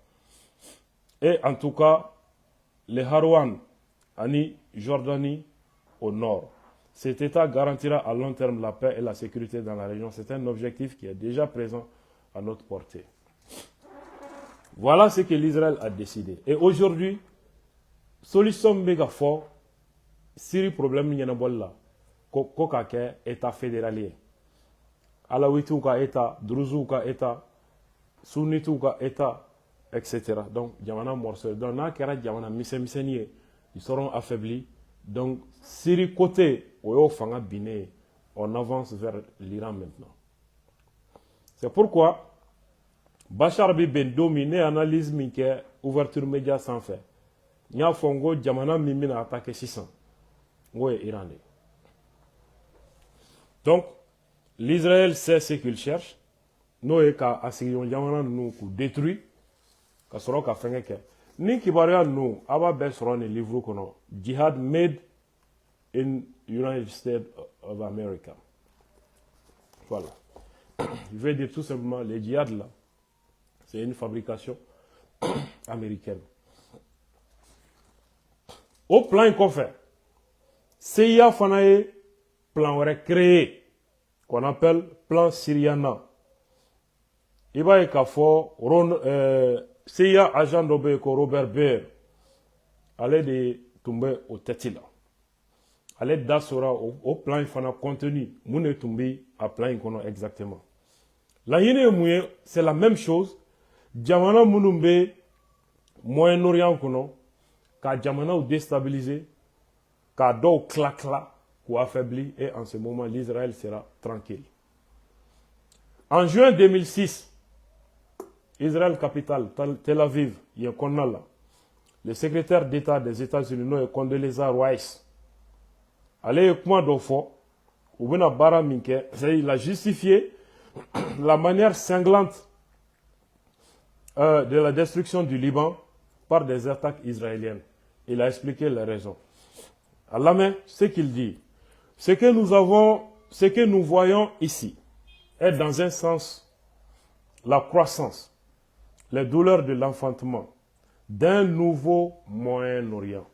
Et en tout cas, les Harouan, Ani, Jordanie, au nord. Cet État garantira à long terme la paix et la sécurité dans la région. C'est un objectif qui est déjà présent à notre portée. Voilà ce que l'Israël a décidé. Et aujourd'hui, solution méga fort, Syrie problème n'y en a pas là. Koka ke État fédéralien. Alawiti ou ka État, Druzu ou ka État, Sunnite ou ka État, etc. Donc, Djamana morceau. Donc, na kera Djamana miseniye, ils seront affaiblis. Donc, Syrie côté, Oyo Fanga Biné, on avance vers l'Iran maintenant. C'est pourquoi Bachar Ben dominé analyse minke ouverture média sans fait. Nya fongo Djamana mimina attaqué 600. Ouais, Iranais. Donc, l'Israël sait ce qu'il cherche. Nous, et qu'à assigner Djamana nous détruit. Ka soro ka fenge ke ni kibaria nu aba be soro ni livre kono jihad made in United States of America. Voilà. Je vais dire tout simplement les djihad là c'est une fabrication américaine. Au plan qu'on fait CIA fanaye plan créé qu'on appelle plan Syriana. Il va y avoir CIA agent d'Obé Robert Baer allait de tomber au tête là. Allait d'assurer au plan il faut contenu. Moune tomber à plan il exactement. La yéné c'est la même chose. Djamana Mounumbe Moyen-Orient kono ka Djamana ou déstabilisé ka do clac là ou affaibli et en ce moment l'Israël sera tranquille. En juin 2006 Israël capitale, Tel Aviv, il y a le secrétaire d'État des États-Unis, Condoleezza Rice, allez, comment d'offo, ou bien bara minke, il a justifié la manière cinglante de la destruction du Liban par des attaques israéliennes. Il a expliqué les raisons. À la main, ce qu'il dit, ce que nous voyons ici est dans un sens la croissance, les douleurs de l'enfantement d'un nouveau Moyen-Orient.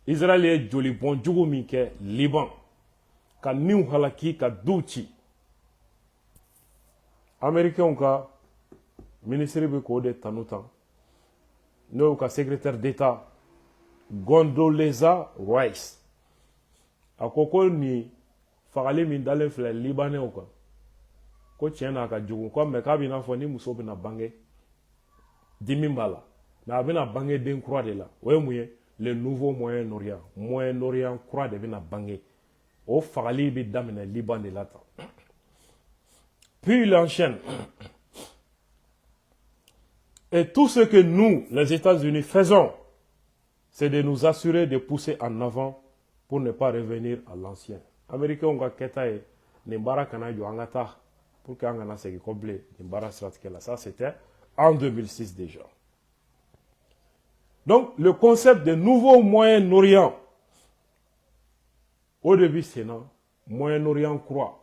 Israël est joli bon djougumike Liban, ka niw halaki ka douchi. Américain ka ministre be ko de tanutan. No ka secrétaire d'État Condoleezza Rice. Akoko ni fagale min dalen fle Libanais o ka. Ko tiena ka jugu ko me ka bina fo ni muso bina bange dimimbala na bina bange den croix de la o muye le nouveau Moyen-Orient croix de bina bange o fagali bi damina Liban de la. Puis il enchaîne. Et tout ce que nous, les États-Unis, faisons, c'est de nous assurer de pousser en avant pour ne pas revenir à l'ancien. Américains ont ketaye nimbara kana yo angata pour que angana segi complet nimbara stratkela. Ça c'était en 2006 déjà. Donc le concept de nouveau Moyen-Orient, au début c'est non Moyen-Orient croix.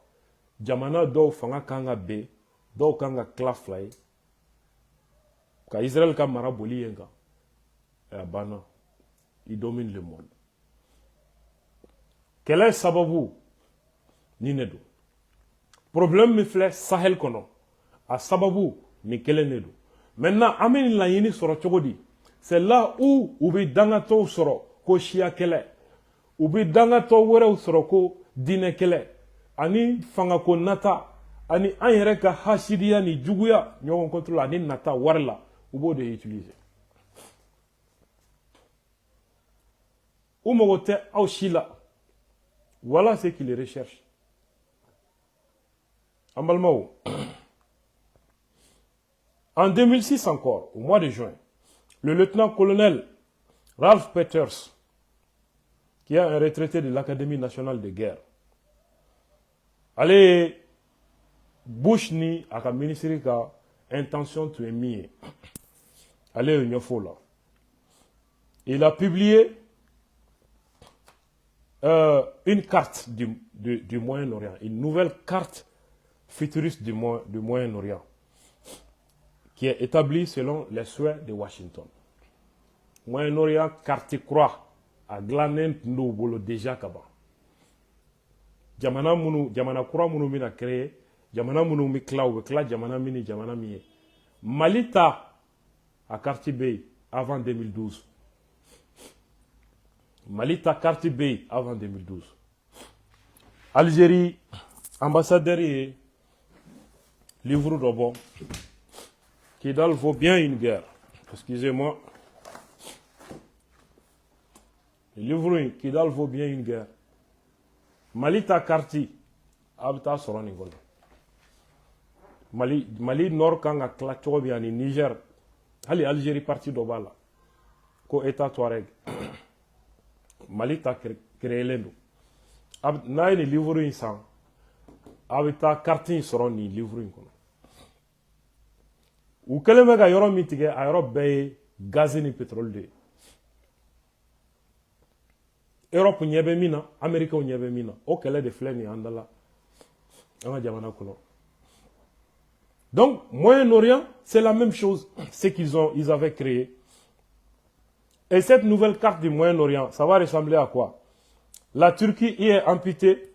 Jamana do fanga kanga be, do kanga klaflay. Ka Israël ka maraboli yenga. Et bana, il domine le monde. Quel est sababu? ni ne don problème min filɛ Sahel kɔnɔ a sababu ni kelen de don maintenant an bɛ nin laɲini sɔrɔ cogo di c'est là où u bɛ dangatɔw sɔrɔ ko siya kɛlɛ u bɛ dangatɔ wɛrɛw sɔrɔ ko diinɛ kɛlɛ ani fangako nata ani an yɛrɛ ka hasidiya ni juguya ɲɔgɔn kɔtɔ la ani nata wari la u b'o de utiliser u mago tɛ aw si la voilà ce qu'ils recherchent an balimaw en 2006 encore au mois de juin le lieutenant-colonel Ralph Peters qui est un retraité de l'Académie nationale de guerre ale Bush ni a ka ministre ka intention tun ye min ye ale y'o ɲɛfɔ o la il a publié une carte du Moyen-Orient, une nouvelle carte futuriste du Moyen-Orient, qui est établie selon les souhaits de Washington. Moyen-Orient carte croix a glané nous bolo déjà kaba. Jamana kura munu mina créé, jamana munu mi kla jamana mini jamana miye. Malita a carte B avant 2012. Malita carte B avant 2012. Algérie, ambassadeur et livre d'abord. Kidal vaut bien une guerre. Excusez-moi. Le livre Kidal vaut bien une guerre. Malita carte abta soroningol. Mali nord kanga klacho bien ni Niger. Ali Algérie partie d'Obala. Ko état Touareg. Mali ta créé l'endo. Na ni livre insan. Abita carte soron ni livre inkono. U keleme ga yoro mitige a yoro be gaz ni pétrole de. Europe nyebe mina, America nyebe mina. O kele de fleni andala. Anga jamana kono. Donc, Moyen-Orient, c'est la même chose, ce ils avaient créé. Et cette nouvelle carte du Moyen-Orient, ça va ressembler à quoi? La Turquie y est amputée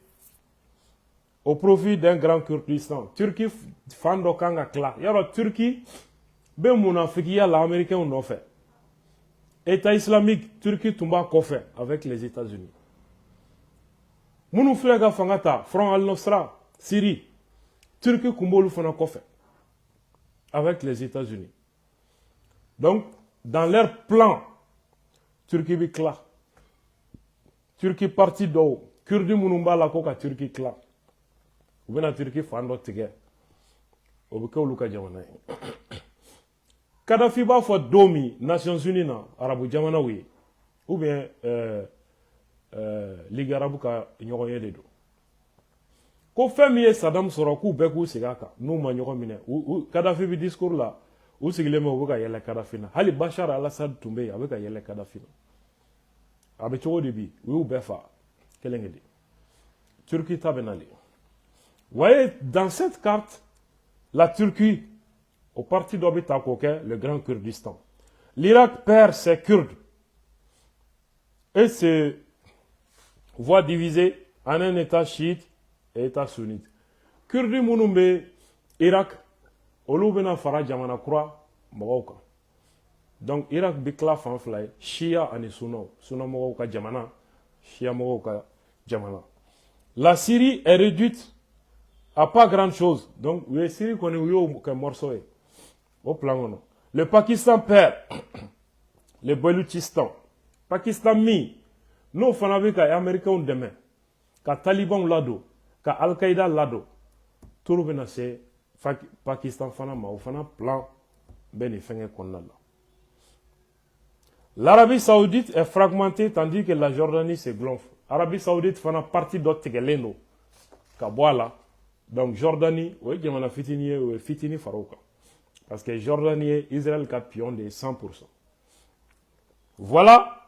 au profit d'un grand Kurdistan. Turquie, fando kanga kla. Yaro Turquie, ben mounafikia l'Américain on fait. État islamique, Turquie tumba kofe avec les États-Unis. Mounou flega fangata, front al-Nosra, Syrie. Turquie kumbolu fana kofe avec les États-Unis. Donc, dans leur plan, Turquie bi kla. Turquie parti do. Kurdi munumba la koka Turquie kla. Ou bien la Turquie fando tige. Obuke uluka jamana. Kadhafi ba fo domi Nations Unies na Arabu jamana wi. Ou bien Ligue Arabu ka nyogoye de do. Ko femi ye Saddam soro ku be ku sigaka. Nou ma nyogo mine. Kadhafi bi discours la. Ou sigileme obuka yele Kadhafi na. Hali Bashar al-Assad tumbe abeka yele Kadhafi na. Abe chogo dibi. Ou befa. Kelengedi. Turquie tabenali. Voyez, dans cette carte, la Turquie, au parti d'Obita Koke, le Grand Kurdistan. L'Irak perd ses Kurdes et se voit divisé en un État chiite et État sunnite. Kurdi Mounoumbe, Irak, Olubena Fara Jamana Kura, Mogoka. Donc, Irak Bikla Fanflay, Shia et Sunno, Sunno Mogoka Jamana, Shia Mogoka Jamana. La Syrie est réduite à pas grand chose. Donc, la Syrie connaît un morceau. Au plan, le Pakistan perd le Baluchistan. Pakistan mi, nous faisons avec les Américains demain, les Taliban lado, les Al-Qaïda lado, tout le monde c'est Pakistan fana ma ou fana plan ben fenge konna la. L'Arabie Saoudite est fragmentée tandis que la Jordanie se gonfle. L'Arabie Saoudite fana partie d'autres geleno ka boala. Donc Jordanie, oui, jamana fitini ou fitini farouka. Parce que Jordanie, Israël cap pion de 100%. Voilà,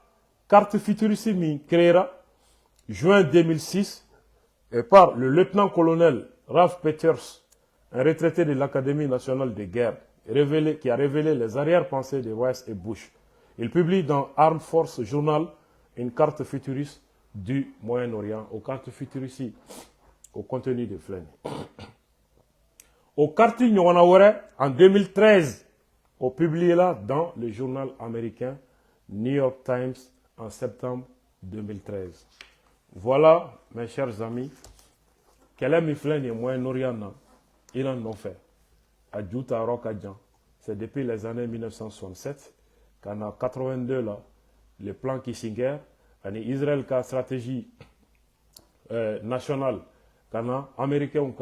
carte futuriste créera juin 2006 et par le lieutenant-colonel Ralph Peters, un retraité de l'Académie nationale de guerre, qui a révélé les arrière-pensées de Rice et Bush. Il publie dans Armed Force Journal une carte futuriste du Moyen-Orient, aux cartes futuristes au contenu de Flynn. Au quartier Nyowanawere, en 2013, au publié là dans le journal américain New York Times en septembre 2013. Voilà, mes chers amis, quel est Flynn et Moyen-Orient, ils en ont fait. À Djouta Rokadjan, c'est depuis les années 1967 qu'en a 82 là, le plan Kissinger, en Israël qui a stratégie nationale, qu'en a américain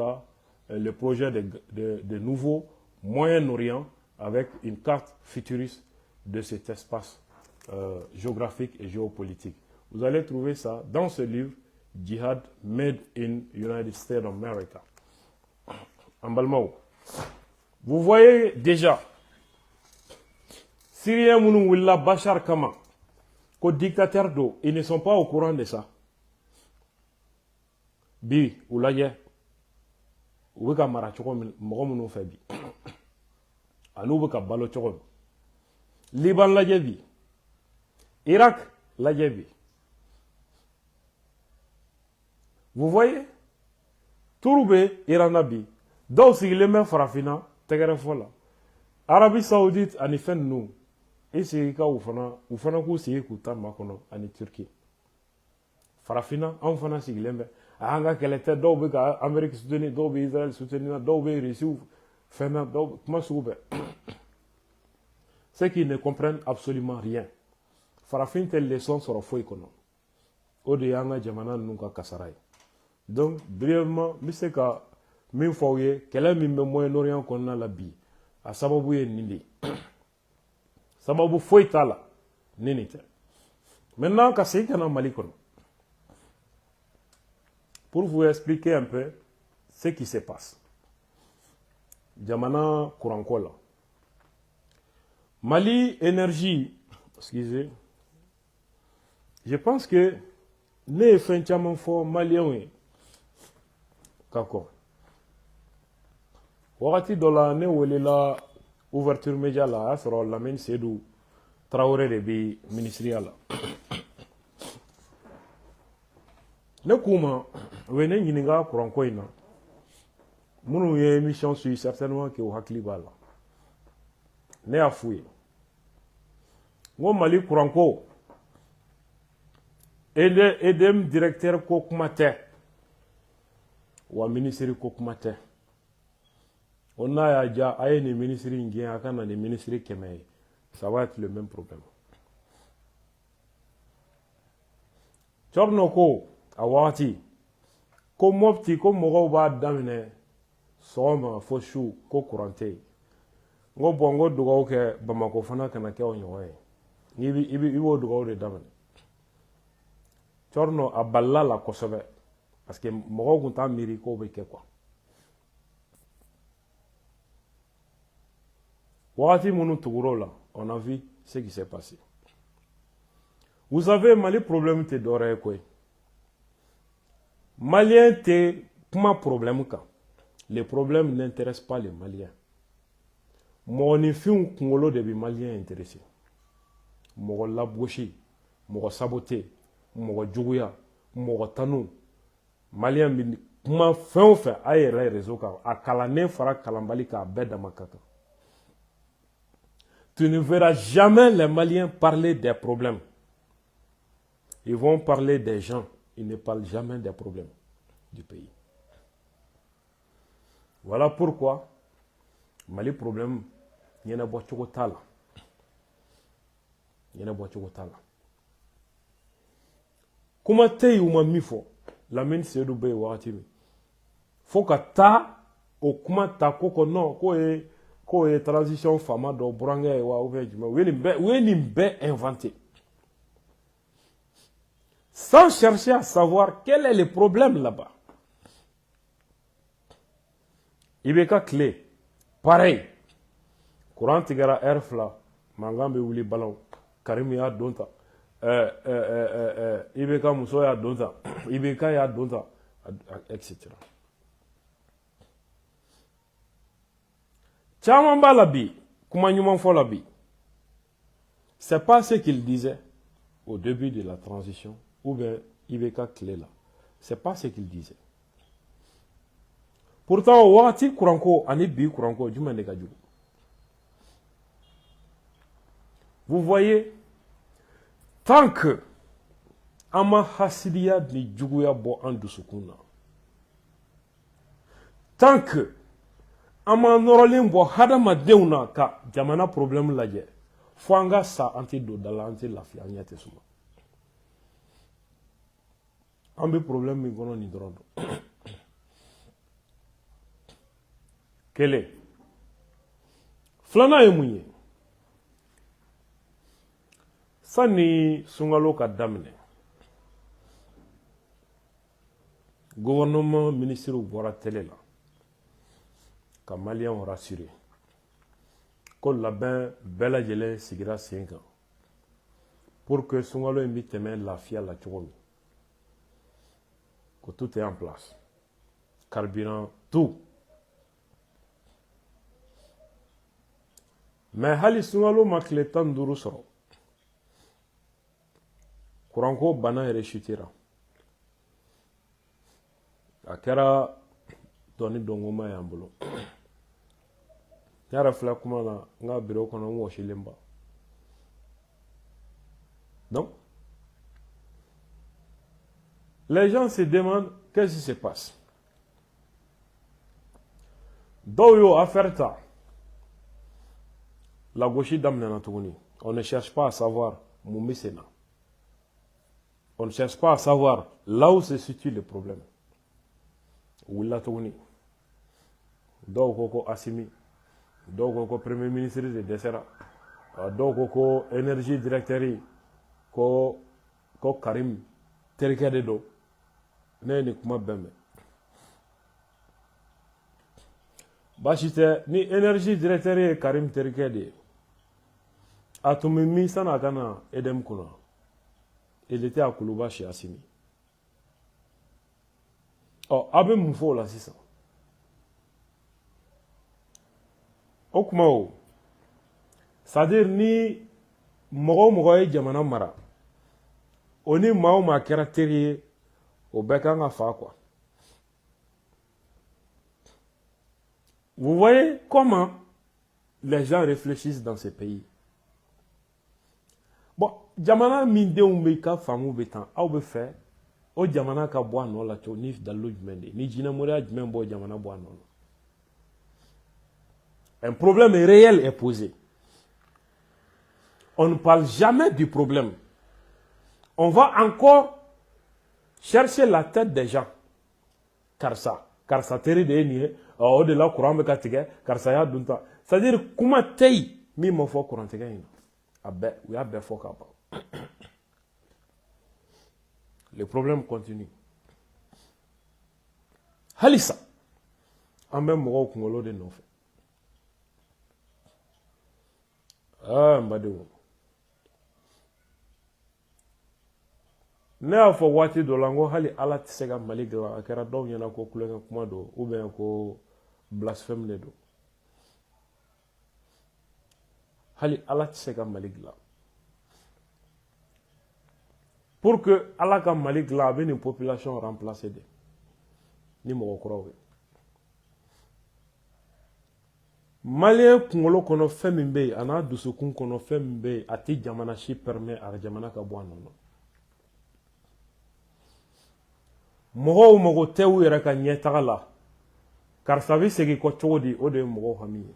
le projet de nouveau Moyen-Orient avec une carte futuriste de cet espace géographique et géopolitique. Vous allez trouver ça dans ce livre, Jihad Made in United States of America. En Balmao. Vous voyez déjà, Syriens Mounou Willa Bachar Kama, qu'aux dictateurs d'eau, ils ne sont pas au courant de ça. Bi, ou là, ou ka mara chokon mogo mounou fait bi. Anou ka balo chokon. Liban la bi. Irak la bi. Vous voyez? Touroube, Iranabi. Donc, si les mêmes farafina, tegere fola. Arabie Saoudite, ani fen nous. Et c'est ka ou fana ku si kuta makono, ani Turquie. Farafina, on fana si les mêmes. Anga kelete, dobe ka Amérique soutenue, dobe Israël soutenue, dobe Russie, fena, dobe, comment soube. Ceux qui ne comprennent absolument rien. Farafin telle leçon sera fouille kono. Ode yanga jamana nunka kasaray. Donc, brièvement, je ka min fawye, kele min be Moyen-Orient konna la bi. A sababu ye nindi. Sababu fouille tala. Ninite. Maintenant, ka se kana Mali kono. Pour vous expliquer un peu ce qui se passe. Jamana Kurankola. Mali Énergie, excusez, je pense que ne fin chaman fo malien kako. Wakati dola ne welela ouverture média la asro la men Sedou Traoré de bi ministériel. Ne kuma wene nyininga Kuranko ina. Munu ye émission sur certainement que au hakli bala. Ne a fouillé. Ngo Mali Kuranko edem directeur ko kumate wa ministre ko kumate on a ya aye ni ministre ngien akana ni ministre kemé ça va être le même problème. Chorno ko awati ko mopti ko mogo ba damine soma foshu ko kurante ngo bongo dugaw ke Bamako fana kana ke onyoy ibi wo dugaw de damine Chorno a balla la kosobe parce que mogo kunta miri ko be ke quoi. Wati munu tuguro là, on a vu ce qui s'est passé. Vous savez Mali problème te dore quoi. Malien te kuma problème ka. Les problèmes n'intéressent pas les Maliens. Mon ifin kungolo de bi Malien intéressé. Mogo labgoshi, mogo saboté. Mogo juguya, mogo tanu, Malien bin kuma fɛn o fɛn a yɛrɛ réseau kan a kalannen fara kalanbali k'a bɛɛ dama ka kan. Tu ne verras jamais les Maliens parler des problèmes. Ils vont parler des gens, ils ne parlent jamais des problèmes du pays. Voilà pourquoi Mali problème yana bɔ cogo t'a la. Yana bɔ cogo t'a la. Kuma te uma mifo la min sedu be wakati mi fo ka ta o kuma ta koko non ko e transition fama do burange wa ouvert juma weni be inventé sans chercher à savoir quel est le problème là-bas. Ibeka clé pareil courant tigara airfla mangambe wuli ballon Karim ya donta Ibeka muso ya donta Ibeka ya donta etc. Chaman ba la bi kuma nyuman fo la bi. C'est pas ce qu'il disait au début de la transition ou bien Ibeka clé là. C'est pas ce qu'il disait. Pourtant wagati kuranko ani bi kuranko jumɛn de ka jugu? Vous voyez, tant que an ma hasidiya ni juguya bɔ an dusukun na, tant que an ma nɔrɔlen bɔ hadamadenw na ka jamana problème lajɛ, fo an ka sa an tɛ don da la, an tɛ lafiya, an ɲɛ tɛ suma. An bɛ problème min kɔnɔ nin dɔrɔn don. Kelen. Filanan ye mun ye? Sani sunkalo ka daminɛ, gouvernement ministre bɔra télé la ka maliyɛnw rassurer ko labɛn bɛɛ lajɛlen sigira sen kan pour que sunkalo in bɛ tɛmɛ lafiya la cogo min, ko tout est en place, carburant, tout. Mais hali sunkalo ma tile 15 sɔrɔ, kuranko bana yɛrɛ chutera. A kɛra dɔni dɔngoma y'an bolo. Ne yɛrɛ filɛ kuma na n ka bureau kɔnɔ n wɔsilen ba. Donc, les gens se demandent qu'est-ce qui se passe. Dɔw y'o affaire ta, lagosi daminɛna tuguni. On ne cherche pas à savoir mun bɛ sen na. On ne cherche pas à savoir là où se situe le problème. Wula tuguni. Dɔw ko ko Assimi, dɔw ko ko premier ministre de dɛsɛra, dɔw ko ko énergie directeur ko Karim terikɛ de don. Ne ye nin kuma bɛɛ mɛn. Baasi tɛ, ni énergie directeur ye Karim terikɛ de ye, a tun bɛ min sani a ka na EDM kunna, il était à Kuluba chez Assimi. A bɛ mun fɔ o la sisan? O kuma o, c'est-à-dire ni mɔgɔ o mɔgɔ ye jamana mara, o ni maa o maa kɛra teri ye, o bɛɛ kan ka fa quoi. Vous voyez comment les gens réfléchissent dans ces pays. Bon, jamana min denw bɛ ka faamu bɛ tan, aw bɛ fɛ o jamana ka bɔ a nɔ la cogo ni dalilu jumɛn de ye, ni jinɛmɔrɔya jumɛn b'o jamana bɔ a nɔ la? Un problème réel est posé. On ne parle jamais du problème. On va encore chercher la tête des gens. Karsa teri de ye nin ye, o de la courant bɛ ka tigɛ, karisa y'a dun ta. C'est-à-dire kuma tɛ yen min ma fɔ courant tigɛ in na. A bɛɛ, u y'a bɛɛ fɔ ka ban. Le problème continue. Halisa, an bɛ mɔgɔw kunkolo de nɔfɛ. N badenw. Ne y'a fɔ waati dɔ la n ko hali Ala tɛ se ka Mali dilan, a kɛra dɔw ɲɛna ko kulonkɛ kuma don ou bien ko blasphème de don. Hali Ala tɛ se ka Mali dilan. Pour que Ala ka Mali dilan, a bɛ nin population remplacer de, ni mɔgɔ kuraw ye. Malien kunkolo kɔnɔ fɛn min bɛ yen, a n'a dusukun kɔnɔ fɛn min bɛ yen, a tɛ jamana si permet a ka jamana ka bɔ a nɔ na. Mɔgɔw mago tɛ u yɛrɛ ka ɲɛtaga la, karisa bɛ segin kɔ cogo di, o de ye mɔgɔw hami ye.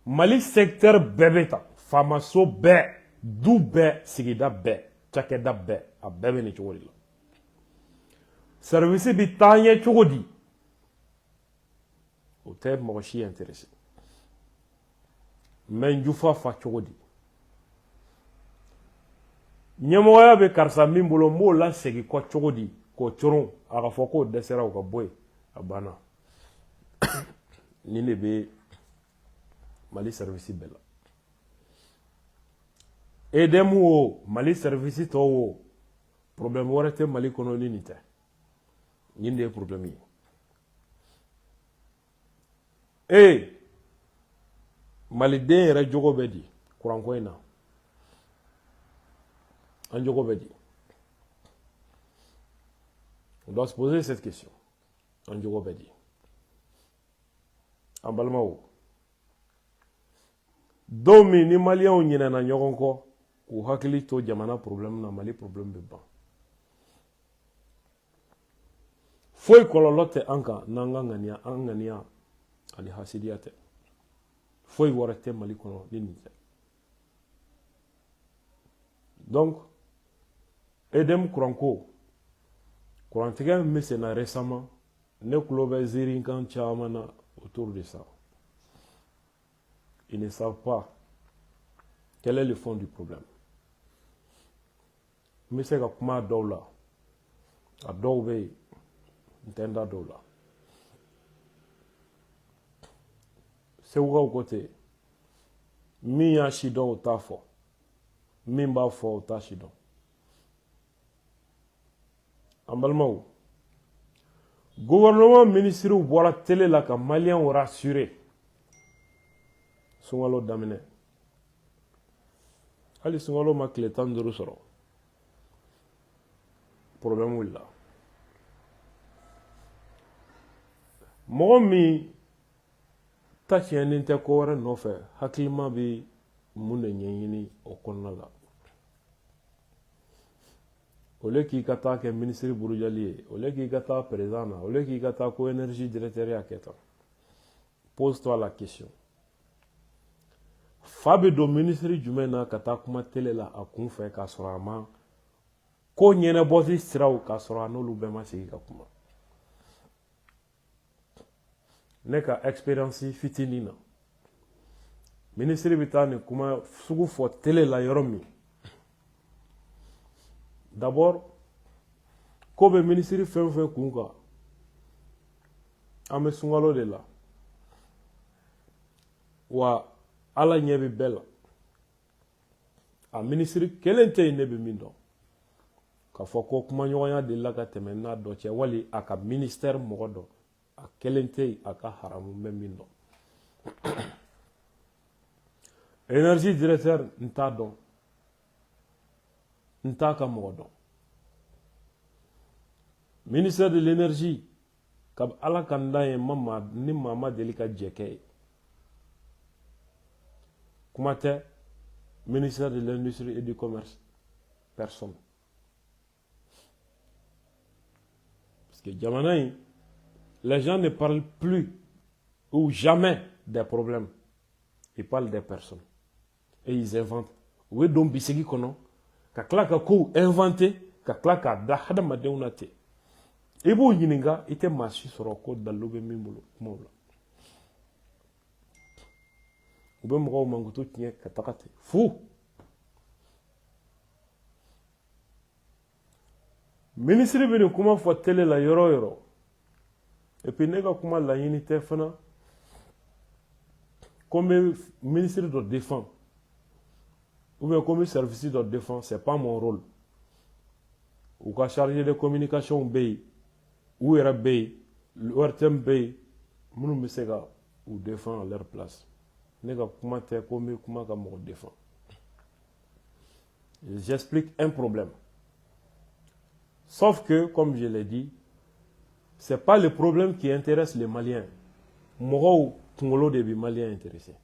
Mali secteur bɛɛ bɛ ta, faamaso bɛɛ, du bɛɛ, sigida bɛɛ, cakɛda bɛɛ, a bɛɛ bɛ nin cogo de la. Service bɛ taa ɲɛ cogo di, o tɛ mɔgɔ si intéressé. Mais Njufa fa cogo di. Ɲɛmɔgɔya bɛ karisa min bolo, n b'o la segin kɔ cogo di, k'o coron, a ka fɔ k'o dɛsɛra o ka bɔ yen, a banna. Nin de bɛ Mali service bɛɛ la. EDM o, Mali service tɔw o, problème wɛrɛ tɛ Mali kɔnɔ ni nin tɛ. Nin de ye problème ye. Maliden yɛrɛ jogo bɛ di kuranko in na. An jogo bɛ di. On doit se poser cette question. an jogo bɛ di an balimaw dɔw min ni maliyɛnw ɲinɛna ɲɔgɔn kɔ k'u hakili to jamana problème na Mali problème bɛ ban foyi kɔlɔlɔ tɛ an kan n'an ka ŋaniya an ŋaniya ani hasidiya tɛ foyi wɛrɛ tɛ Mali kɔnɔ ni nin tɛ donc EDM kuranko kurantigɛ min senna récemment ne tulo bɛ ziirinkan caman na autour de ça. Ils ne savent pas quel est le fond du problème. N bɛ se ka kuma dɔw la a dɔw bɛ yen n tɛ n da dɔw la segukaw ko ten min y'a si dɔn o t'a fɔ min b'a fɔ o t'a si dɔn an balimaw gouvernement ministres bɔra télé la ka maliyɛnw rassurer sunkalo daminɛ hali sunkalo ma tile 15 sɔrɔ problème wulila mɔgɔ min ta tiɲɛnen tɛ ko wɛrɛ nɔfɛ hakilima bɛ mun de ɲɛɲini o kɔnɔna la au lieu k'i ka taa kɛ ministre burujali ye au lieu k'i ka taa président na au lieu k'i ka taa ko énergie directeur ya kɛ tan pose-toi la question fa bɛ don ministre jumɛn na ka taa kuma télé la a kun fɛ k'a sɔrɔ a ma ko ɲɛnabɔsi siraw k'a sɔrɔ a n'olu bɛɛ ma sigi ka kuma ne ka expérience fitinin na ministre bɛ taa nin kuma sugu fɔ télé la yɔrɔ min d'abord ko bɛ ministre fɛn o fɛn kun kan an bɛ sunkalo de la wa ala ɲɛ bɛ bɛɛ la a ministre kelen tɛ yen ne bɛ min dɔn k'a fɔ ko kumaɲɔgɔnya delila ka tɛmɛ n'a dɔ cɛ wali a ka ministère mɔgɔ dɔ a kelen tɛ yen a ka haramu bɛ min dɔn énergie directeur n t'a dɔn n t'a ka mɔgɔ dɔn ministère de l'énergie ka ala ka n da ye ni maa ma deli ka jɛ kɛ ye kuma tɛ ministère de l'industrie et du commerce personne parce que jamana in les gens ne parlent plus ou jamais des problèmes ils parlent des personnes et ils inventent u bɛ don bisigi kɔnɔ ka tila ka kow inventer ka tila k'a da hadamadenw na ten i b'o ɲininka i tɛ maa si sɔrɔ ko dalilu bɛ min bolo kumaw la u bɛ mɔgɔw mankutu tiɲɛ ka taga ten fu ministre bɛ nin kuma fɔ télé la yɔrɔ o yɔrɔ et puis ne ka kuma laɲini tɛ fana ko n bɛ ministre dɔ défend ou bien ko n bɛ service dɔ défend c'est pas mon rôle u ka chargé de communication bɛ yen u yɛrɛ bɛ yen ORTM bɛ yen minnu bɛ se ka u défend à leur place ne ka kuma tɛ ko n bɛ kuma ka mɔgɔ défend j'explique un problème sauf que comme je l'ai dit c'est pas le problème qui intéresse les Maliens mɔgɔw kunkolo de bɛ Maliens intéressé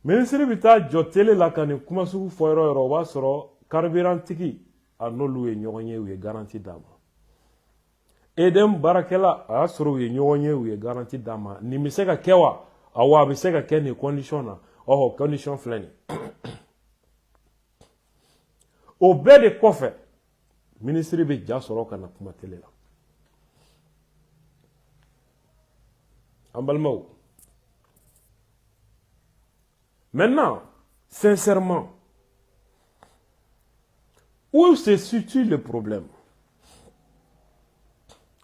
ministre bɛ taa jɔ télé la ka nin kuma sugu fɔ yɔrɔ o yɔrɔ o b'a sɔrɔ carburantigi a n'olu ye ɲɔgɔn ye u ye garantie d'a ma EDM baarakɛla a y'a sɔrɔ u ye ɲɔgɔn ye u ye garantie d'a ma nin bɛ se ka kɛ wa awɔ a bɛ se ka kɛ nin condition na ɔhɔ condition filɛ nin o bɛɛ de kɔfɛ ministre bɛ ja sɔrɔ ka na kuma télé la an balimaw maintenant sincèrement où se situe le problème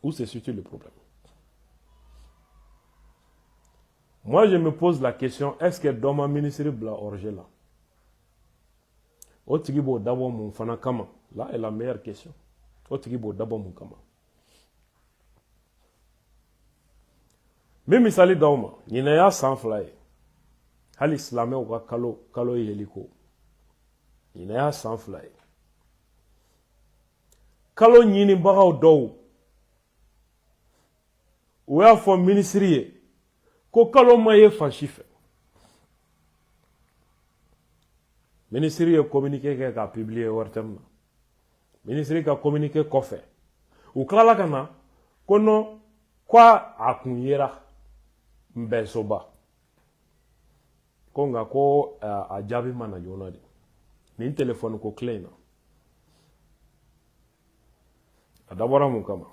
où se situe le problème moi je me pose la question est-ce que dɔ ma ministre bila orge la o tigi b'o dabɔ mun fana kama là est la meilleure question o tigi b'o dabɔ mun kama n bɛ misali d'aw ma ɲinɛ y'a san 2 ye hali silamɛw ka kalo yeli ko ɲinɛ y'a san 2 ye kalo ɲinibagaw dɔw o y'a fɔ minisiri ye ko kalo ma ye fan si fɛ minisiri ye communiqué kɛ k'a publier ORTM na minisiri ka communiqué kɔfɛ u tilala ka na ko non ko a kun yera Nbɛsoba ko nka ko a jaabi ma na joona de nin téléphone ko clé in na a dabɔra mun kama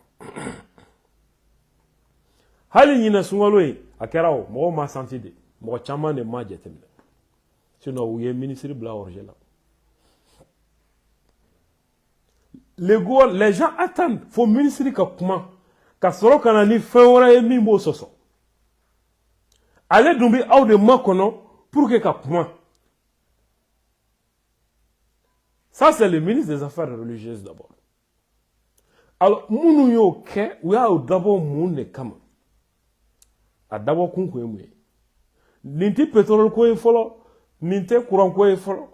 hali ɲinɛ sunkalo in a kɛra o mɔgɔw ma santi de mɔgɔ caman de ma jateminɛ sinon u ye minisiri bila orge la les gens attendent fo minisiri ka kuma ka sɔrɔ ka na ni fɛn wɛrɛ ye min b'o sɔsɔ ale dun bɛ aw de makɔnɔ pour que ka kuma ça c'est le ministre des affaires religieuses d'abord alors minnu y'o kɛ u y'a dabɔ mun de kama a dabɔ kun kun ye mun ye nin tɛ pétrole ko ye fɔlɔ nin tɛ courant ko ye fɔlɔ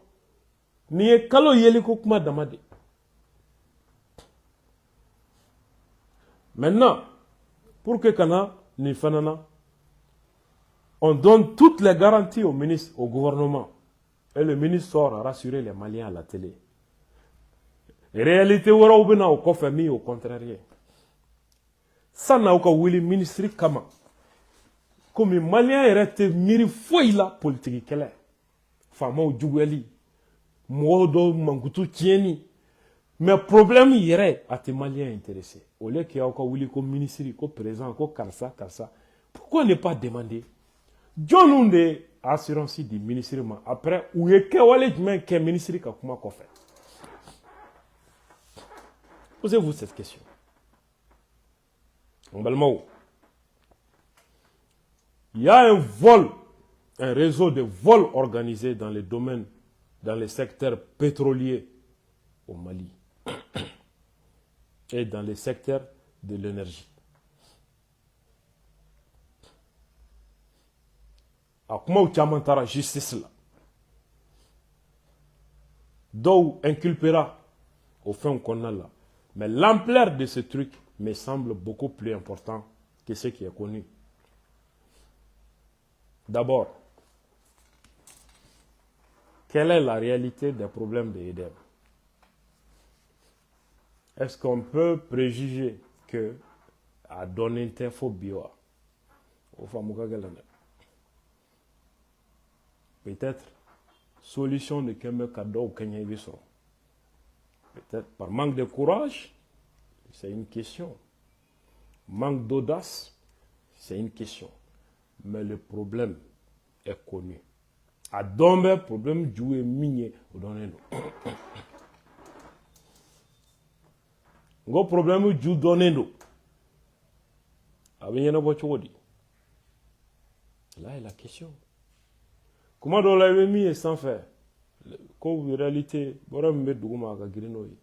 nin ye kalo yeli ko kuma dama de maintenant pour que kana nin fana na on donne toutes les garanties au ministre au gouvernement et le ministre sort à rassurer les Maliens à la télé réalité wɛrɛw bɛ na o kɔfɛ min y'o contraire ye san'aw ka wuli ministre kama komi Malien yɛrɛ tɛ miiri foyi la politiki kɛlɛ faamaw juguyali mɔgɔw dɔw mankutu tiɲɛni mais problème yɛrɛ a tɛ Malien intéressé au lieu que aw ka wuli ko ministre ko président ko karisa pourquoi ne pas demander jɔnniw de assurance di ministre ma après u ye kɛwale jumɛn kɛ ministre ka kuma kɔfɛ posez-vous cette question en balimaw il y a un réseau de vols organisés dans les domaines, dans les secteurs pétroliers au Mali et dans les secteurs de l'énergie. A kuma u caman taara justice la dɔw inculpera au fɛnw kɔnɔna la mais l'ampleur de ce truc me semble beaucoup plus important que ce qui est connu. D'abord, quelle est la réalité des problèmes de EDEM? Est-ce qu'on peut préjuger que à donner une info bio au peut-être solution de Kembe Kado au Kenya Ibiso. Peut-être par manque de courage, c'est une question. Manque d'audace, c'est une question. Mais le problème est connu. A dombe problème joué minier au donné nous. Ngo problème jou donné nous. Avec une voiture odi. Là est la question. Comment dans la mis et sans faire? Comme réalité, bon me douma ka grino yi.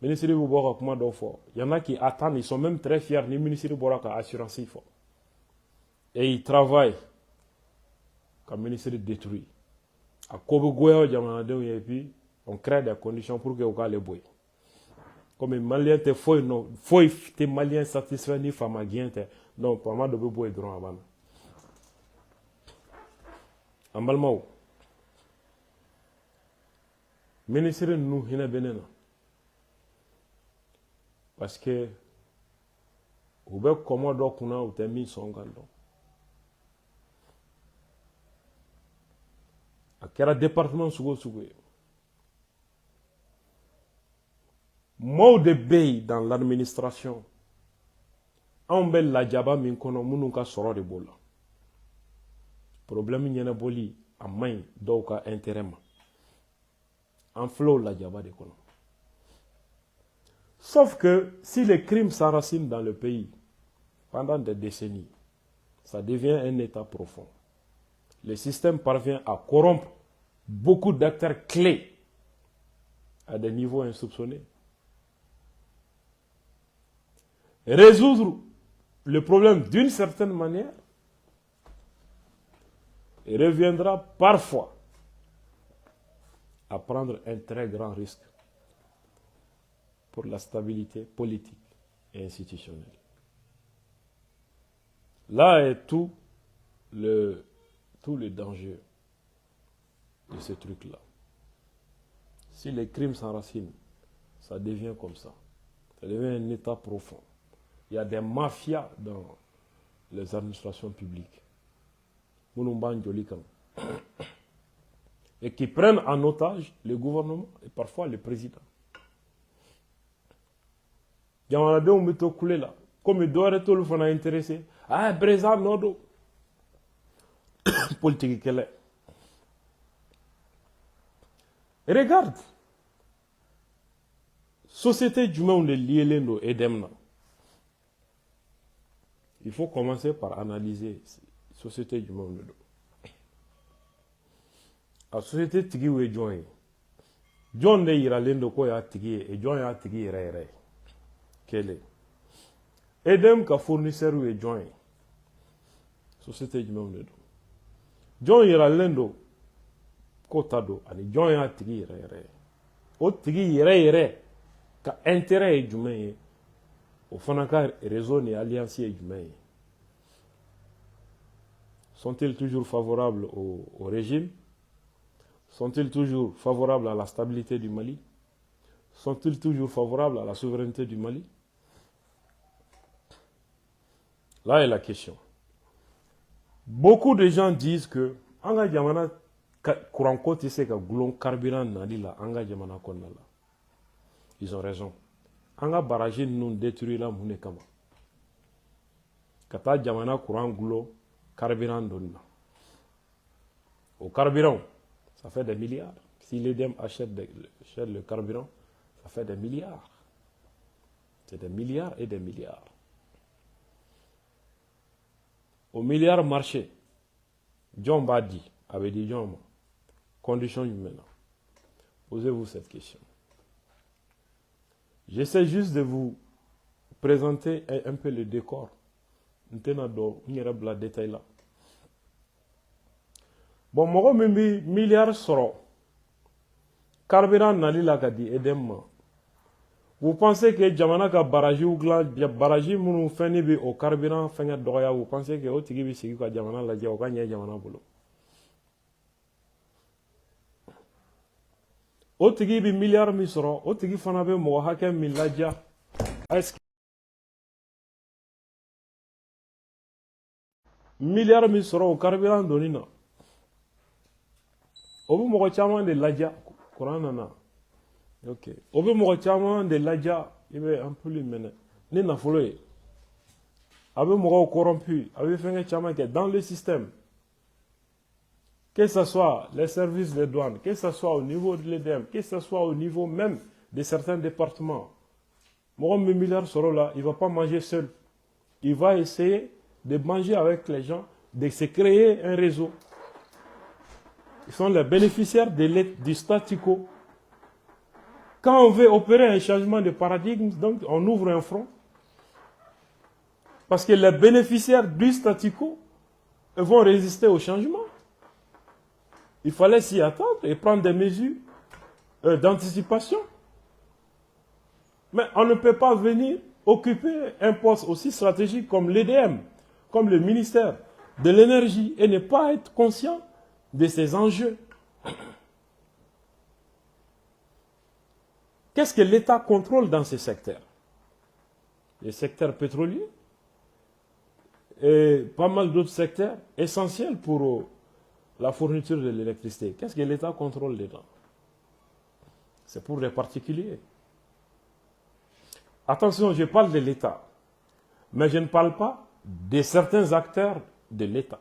Ministre bu boka kuma do fo. Il y en a qui attendent, ils sont même très fiers ni ministre boka ka assurance il faut. Et ils travaillent comme ministre détruit. À Kobogoya, et puis on crée des conditions pour que vous les boy. Comme les Maliens te font non, faut les Maliens satisfaits ni femmes guiente. Non, pas mal de boy droit avant. En Balmao, ministre nous hina benena. Parce que vous avez comment donc on a ou mis son gando. A kɛra département sugu ye maaw de bɛ yen dans l'administration anw bɛ lajaba min kɔnɔ minnu ka sɔrɔ de b'o la problème ɲɛnabɔli a man ɲi dɔw ka intérêt ma an filɛ o lajaba de kɔnɔ sauf que si les crimes s'enracinent dans le pays pendant des décennies ça devient un état profond. Le système parvient à corrompre beaucoup d'acteurs clés à des niveaux insoupçonnés. Résoudre le problème d'une certaine manière reviendra parfois à prendre un très grand risque pour la stabilité politique et institutionnelle. Là est tout le danger de ce truc-là. Si les crimes s'enracinent, ça devient comme ça. Ça devient un état profond. Il y a des mafias dans les administrations publiques. Et qui prennent en otage le gouvernement et parfois le président. Il y a des gens qui coulé là. Comme il doit être le intéressé. Ah, président, non, politique qu'elle est. Regarde. Société du monde liée et demna. Il faut commencer par analyser la société du monde. La société tigi est joint. John ne ira l'endo ko ya tigi et John ya tigi ire. Quel est? Edem ka fournisseur ou joint. Société du monde. John ira l'endo ko tado ani John ya tigi ire. O tigi ire ka intérêt du monde. Au fond, réseau et alliance humaine. Sont-ils toujours favorables au régime? Sont-ils toujours favorables à la stabilité du Mali? Sont-ils toujours favorables à la souveraineté du Mali? Là est la question. Beaucoup de gens disent que anga jamana courant côte c'est que goulon carburant nali la anga jamana konnala. Ils ont raison. Anga barrage nous détruit la mune kama. Kata jamana courant goulot carburant donna. Au carburant, ça fait des milliards. Si l'EDM achète le carburant, ça fait des milliards. C'est des milliards et des milliards. Au milliard marché, John Badi avait dit John, conditions humaines. Posez-vous cette question. J'essaie juste de vous présenter un peu le décor. Détail là. Bon, moi, je milliards soro. Carburant nali la kadi edemma. Vous pensez que jamana ka baraji ou gla baraji munu feni bi au carburant fenga doya, vous pensez que o tigi bi sigi ka jamana la ja o ka nya jamana bolo. O tigi bi milliard mi soro, o tigi fana be mo hakem mi la ja. Est-ce que milliard mi soro au carburant donina? Obu mo chama de la ja Quran na. Ok. Obu mo chama de la ja, il est un peu lui mener. Ni na follow. Abe mo corrompu, abe fenga chama que dans le système. Que ce soit les services de douane, que ce soit au niveau de l'EDM, que ce soit au niveau même de certains départements. Mon milliard sera là, il ne va pas manger seul. Il va essayer de manger avec les gens, de se créer un réseau. Ils sont les bénéficiaires du statu quo. Quand on veut opérer un changement de paradigme, donc on ouvre un front. Parce que les bénéficiaires du statu quo vont résister au changement. Il fallait s'y attendre et prendre des mesures d'anticipation. Mais on ne peut pas venir occuper un poste aussi stratégique comme l'EDM, comme le ministère de l'énergie et ne pas être conscient de ces enjeux. Qu'est-ce que l'État contrôle dans ces secteurs? Les secteurs pétroliers et pas mal d'autres secteurs essentiels pour la fourniture de l'électricité. Qu'est-ce que l'État contrôle dedans? C'est pour les particuliers. Attention, je parle de l'État, mais je ne parle pas de certains acteurs de l'État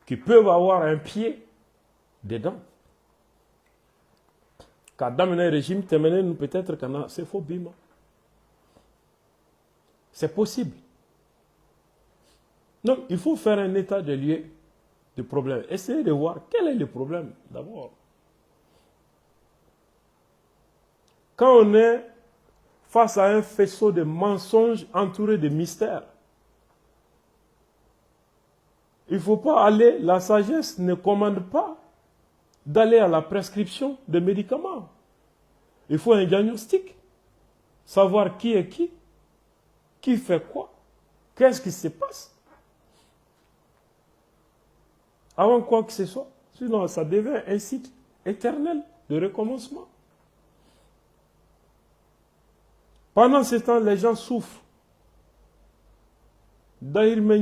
qui peuvent avoir un pied dedans. Car dans un régime, peut-être que c'est faux bima. C'est possible. Donc, il faut faire un état de lieu du problème. Essayez de voir quel est le problème d'abord. Quand on est face à un faisceau de mensonges entouré de mystères, il ne faut pas aller, la sagesse ne commande pas d'aller à la prescription de médicaments. Il faut un diagnostic, savoir qui est qui fait quoi, qu'est-ce qui se passe. avant quoi que ce soit. Sinon, ça devient un cycle éternel de recommencement. Pendant ce temps, les gens souffrent. D'ailleurs, mais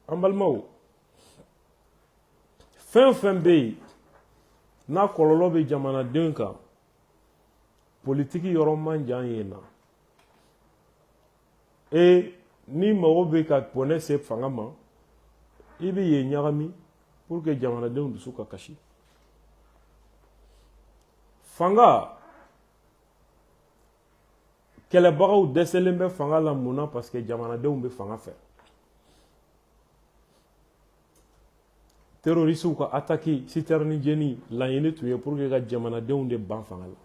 Ambalmao. Fin bay. Na kololobe jamana denka. Politique yoroman janyena. Et ni maobe ka pone se fangama. Ibi ye nyagami pour que jamana den dusuka kashi. Fanga kɛlɛbagaw dɛsɛlen bɛ fanga la mun na parce que jamanadenw bɛ fanga fɛ. Terroristes ka attaque citerne jeni laɲini tun ye pour que ka jamanadenw de ban fanga la.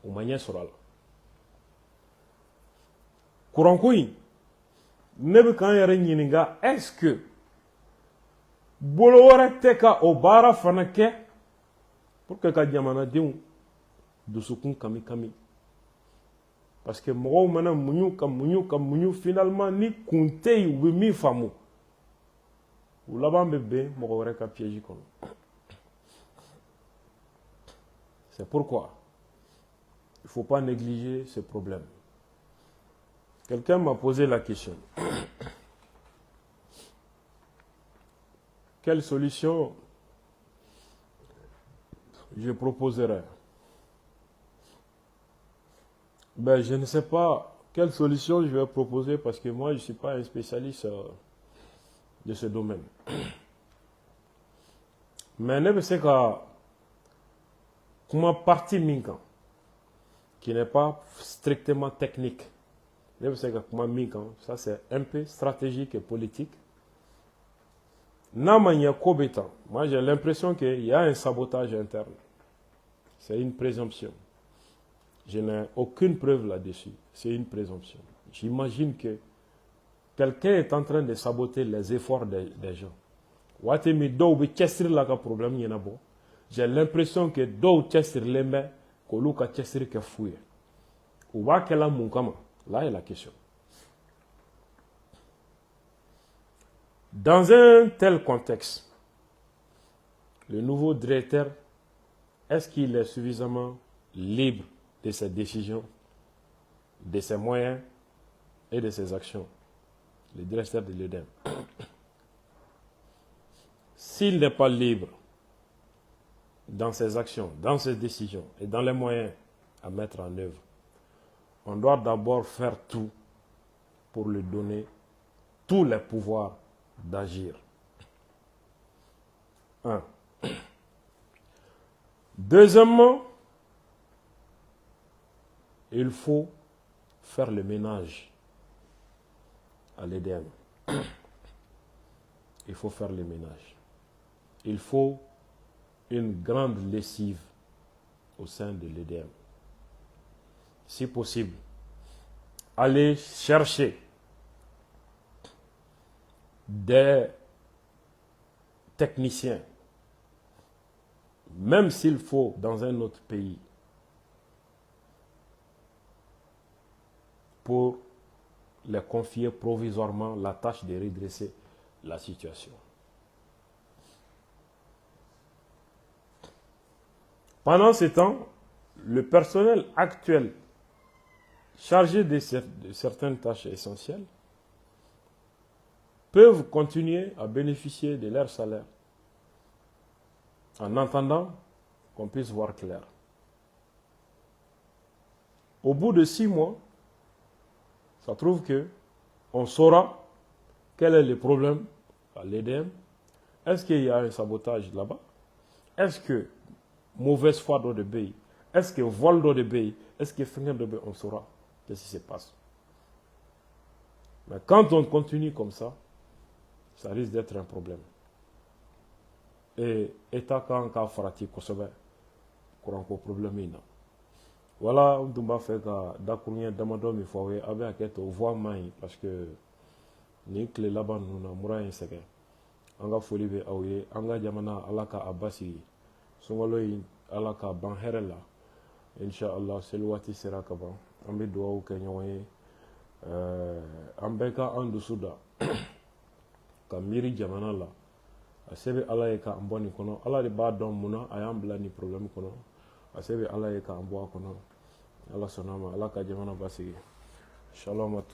O ma ɲɛ sɔrɔ a la. Kuranko in ne bɛ k'an yɛrɛ ɲininka est-ce que bolo wɛrɛ tɛ ka o baara fana kɛ pour que ka jamanadenw dusukun kami kami. Parce que mɔgɔw mana muɲu finalement ni kun tɛ yen u bɛ min faamu u laban bɛ bɛn mɔgɔ wɛrɛ ka piège kɔnɔ. C'est pourquoi il ne faut pas négliger ce problème. Quelqu'un m'a posé la question. Quelle solution je proposerais? Ben, je ne sais pas quelle solution je vais proposer parce que moi, je ne suis pas un spécialiste de ce domaine. Mais je sais que comme partie minkan, qui n'est pas strictement technique, je sais que comme minkan, ça c'est un peu stratégique et politique. Moi j'ai l'impression qu'il y a un sabotage interne. C'est une présomption. Je n'ai aucune preuve là-dessus. C'est une présomption. J'imagine que quelqu'un est en train de saboter les efforts des gens. J'ai l'impression que là est la question. Dans un tel contexte, le nouveau directeur, est-ce qu'il est suffisamment libre de ses décisions, de ses moyens et de ses actions? Le directeur de l'EDEM. S'il n'est pas libre dans ses actions, dans ses décisions et dans les moyens à mettre en œuvre, on doit d'abord faire tout pour lui donner tous les pouvoirs d'agir. 1. Deuxièmement, il faut faire le ménage à l'EDM. Il faut faire le ménage. Il faut une grande lessive au sein de l'EDM. Si possible, aller chercher des techniciens, même s'il faut dans un autre pays, pour les confier provisoirement la tâche de redresser la situation. Pendant ce temps, le personnel actuel chargé de certaines tâches essentielles peuvent continuer à bénéficier de leur salaire en attendant qu'on puisse voir clair. Au bout de 6 mois, ça trouve que on saura quel est le problème à l'EDM. Est-ce qu'il y a un sabotage là-bas? Est-ce que mauvaise foi d'eau de pays? Est-ce que vol d'eau de pays? Est-ce que finger de pays? On saura qu'est-ce qui se passe. Mais quand on continue comme ça risque d'être un problème. Et état quand ka farati kosɛbɛ kuranko problème in na. Voilà, on tun b'a fɛ ka dakuruɲɛ damadɔ min fɔ aw ye, a bɛ hakɛ to voix man ɲi parce que nin tile laban ninnu na mura in sɛgɛn. An ka foli bɛ aw ye, an ka jamana Ala ka a basigi, sunkalo in Ala ka ban hɛrɛ la. Inch'Allah, seli waati sera ka ban, an bɛ dugawu kɛ ɲɔgɔn ye. an bɛɛ ka an dusu da ka miiri jamana la a se bɛ ala ye k'an bɔ nin kɔnɔ ala de b'a dɔn mun na a y'an bila nin problème kɔnɔ a se bɛ ala ye k'an bɔ a kɔnɔ ala sɔnna a ma ala ka jamana basigi shalom à tous